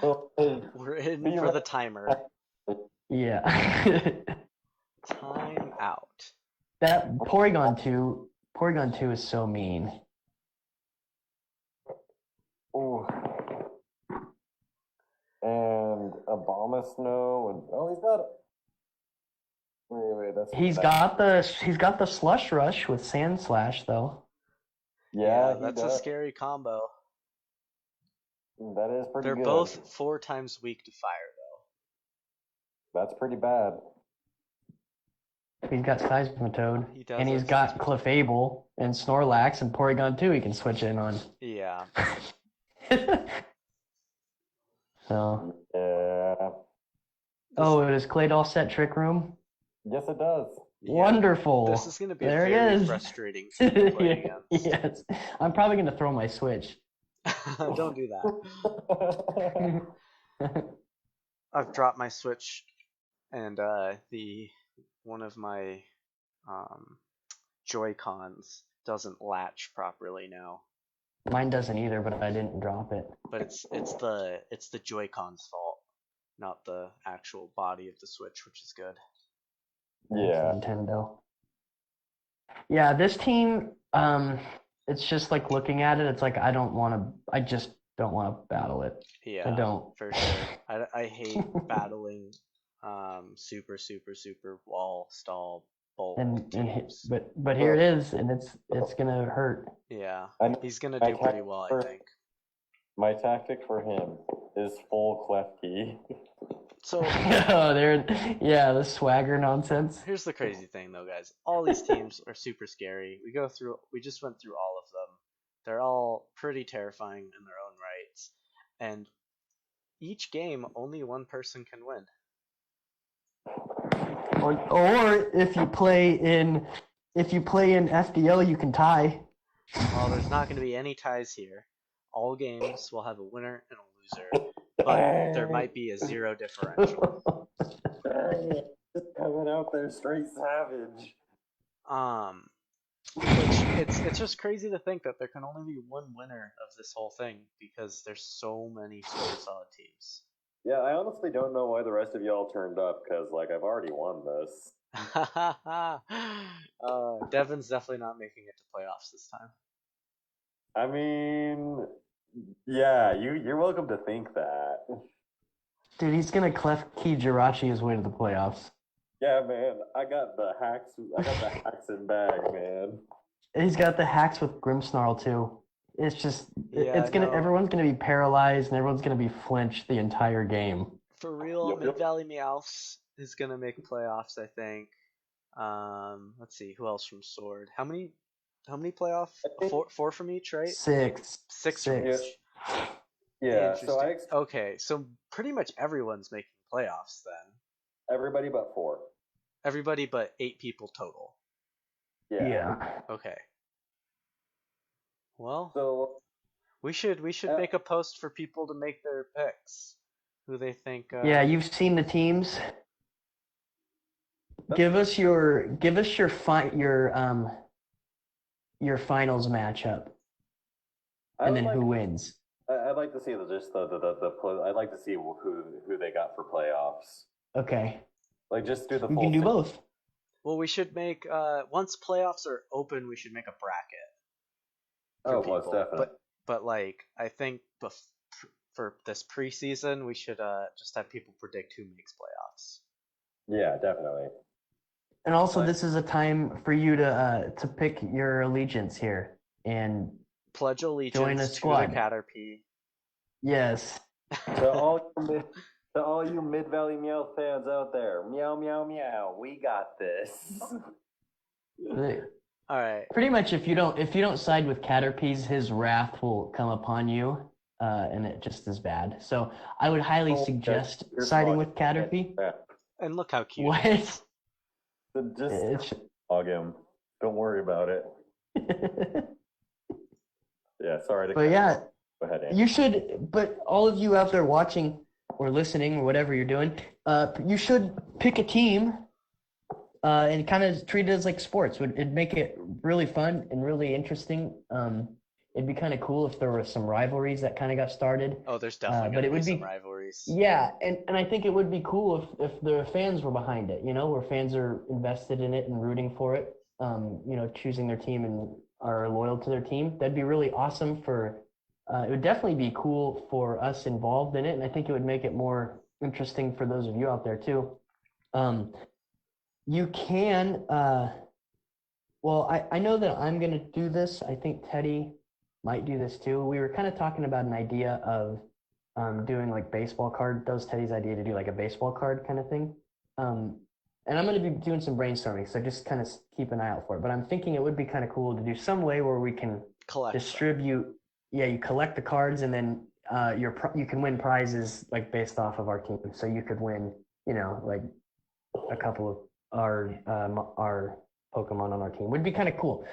We're in for the timer. Yeah. Time out. That Porygon 2 is so mean. Ooh. And Abomasnow, and he's got. Wait, that's. He's got the Slush Rush with Sand Slash though. Yeah, that's a scary combo. That is pretty good. They're both 4 times weak to fire though. That's pretty bad. He's got Seismitoad, and he's got Clefable and Snorlax and Porygon 2 he can switch in on. Yeah. So. Yeah. Oh, does Claydol set Trick Room? Yes, it does. Yeah, Wonderful. This is going to be There a it very is. frustrating team to play against. Yes. I'm probably going to throw my Switch. Don't do that. I've dropped my Switch, and one of my Joy-Cons doesn't latch properly now. Mine doesn't either, but I didn't drop it. But it's the Joy-Con's fault, not the actual body of the Switch, which is good. Yeah. Nintendo. Yeah, this team, it's just like looking at it, it's like I just don't want to battle it. Yeah, I don't. for sure. I hate battling super wall stall bolt teams. But here it is, and it's gonna hurt. Yeah, And he's gonna do pretty well, I think. My tactic for him is full clef key. So the swagger nonsense. Here's the crazy thing, though, guys. All these teams are super scary. We just went through all of them. They're all pretty terrifying in their own rights, and each game only one person can win. Or if you play in FDL, you can tie. Well, there's not going to be any ties here. All games will have a winner and a loser, but there might be a 0 differential. Just coming out there straight savage. It's just crazy to think that there can only be one winner of this whole thing because there's so many super solid teams. Yeah, I honestly don't know why the rest of y'all turned up, because, like, I've already won this. Devin's definitely not making it to playoffs this time. I mean, yeah, you're welcome to think that. Dude, he's gonna clef key Jirachi his way to the playoffs. Yeah, man, I got the hacks in bag, man. He's got the hacks with Grimmsnarl too. It's just everyone's gonna be paralyzed and everyone's gonna be flinched the entire game. For real, Yep. Mid-Valley Meowths is gonna make playoffs, I think. Let's see, who else from Sword? How many playoff? Four from each, right? Six from each. Yeah, so okay, so pretty much everyone's making playoffs then. Everybody but 4. Everybody but 8 people total. Yeah. Okay. Well, So we should make a post for people to make their picks. Who they think. Yeah, you've seen the teams. Give us your finals matchup, and then who wins. I'd like to see I'd like to see who they got for playoffs. Okay. Like, just do the. We can do both. Well, we should make once playoffs are open, we should make a bracket. Oh, most definitely. But like, I think for this preseason, we should just have people predict who makes playoffs. Yeah, definitely. And also, this is a time for you to pick your allegiance here and pledge allegiance join a squad. To the Caterpie. Yes. To all you Mid-Valley Meow fans out there, meow, meow, meow, we got this. All right. Pretty much, if you don't side with Caterpies, his wrath will come upon you, and it just is bad. So I would highly suggest siding with Caterpie. And look how cute. What? Just log him. Don't worry about it. Yeah, sorry to. But yeah, go ahead, Andy. You should. But all of you out there watching or listening or whatever you're doing, you should pick a team. And kind of treat it as like sports. It'd make it really fun and really interesting. It'd be kind of cool if there were some rivalries that kind of got started. Oh, there's definitely going to be some rivalries. Yeah, and I think it would be cool if the fans were behind it, where fans are invested in it and rooting for it, choosing their team and are loyal to their team. That'd be really awesome it would definitely be cool for us involved in it, and I think it would make it more interesting for those of you out there too. You can, I know that I'm going to do this. I think Teddy might do this too. We were kind of talking about an idea of doing like baseball card. That was Teddy's idea to do like a baseball card kind of thing. And I'm going to be doing some brainstorming, so just kind of keep an eye out for it. But I'm thinking it would be kind of cool to do some way where we can distribute. Them. Yeah, you collect the cards and then you can win prizes like based off of our team. So you could win, like a couple our Pokemon on our team. Would be kind of cool.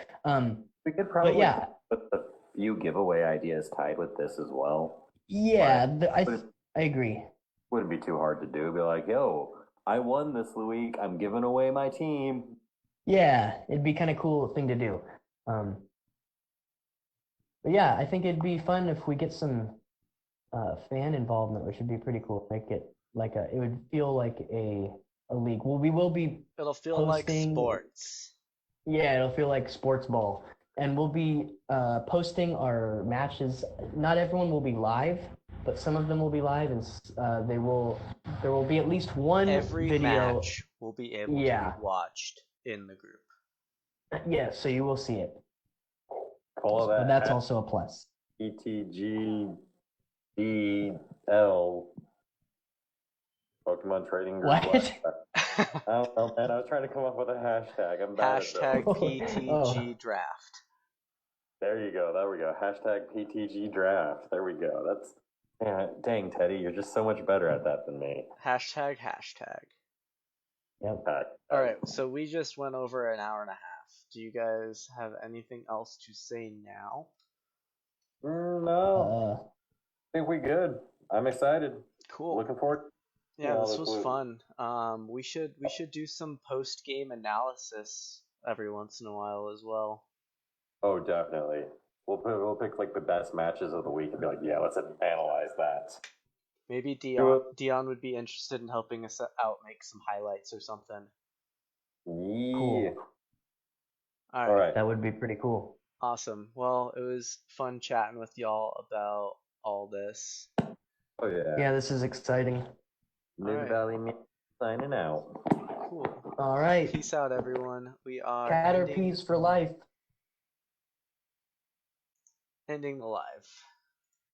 We could probably yeah, put a few giveaway ideas tied with this as well. yeah, But I agree. Wouldn't be too hard to do. Be like, yo, I won this week. I'm giving away my team. Yeah, it'd be kind of cool thing to do. But yeah, I think it'd be fun if we get some fan involvement, which would be pretty cool. Make it like it would feel like a league. Well, we will be It'll feel like posting. sports. Yeah, it'll feel like sports ball, and we'll be posting our matches. Not everyone will be live, but some of them will be live, and there will be at least one Every video. match will be able to Yeah. be watched in the group. Yeah, so you will see it. Call But that that's also a plus. ETGDL Pokemon Trading Group. What? I don't know, man. I was trying to come up with a hashtag. I'm bad at Hashtag those. PTG draft. There you go. There we go. Hashtag PTG draft. There we go. That's dang, Teddy, you're just so much better at that than me. Hashtag. Yep. All right, so we just went over an hour and a half. Do you guys have anything else to say now? No, I think we good. I'm excited. Cool. Looking forward. Yeah, this was fun. We should do some post game analysis every once in a while as well. Oh, definitely. We'll pick like the best matches of the week and be like, yeah, let's analyze that. Maybe Dion would be interested in helping us out, make some highlights or something. Yeah. Cool. All right. That would be pretty cool. Awesome. Well, it was fun chatting with y'all about all this. Oh yeah. Yeah, this is exciting. Mid Valley signing out. Cool. All right. Peace out, everyone. We are Caterpies for life. ending the live.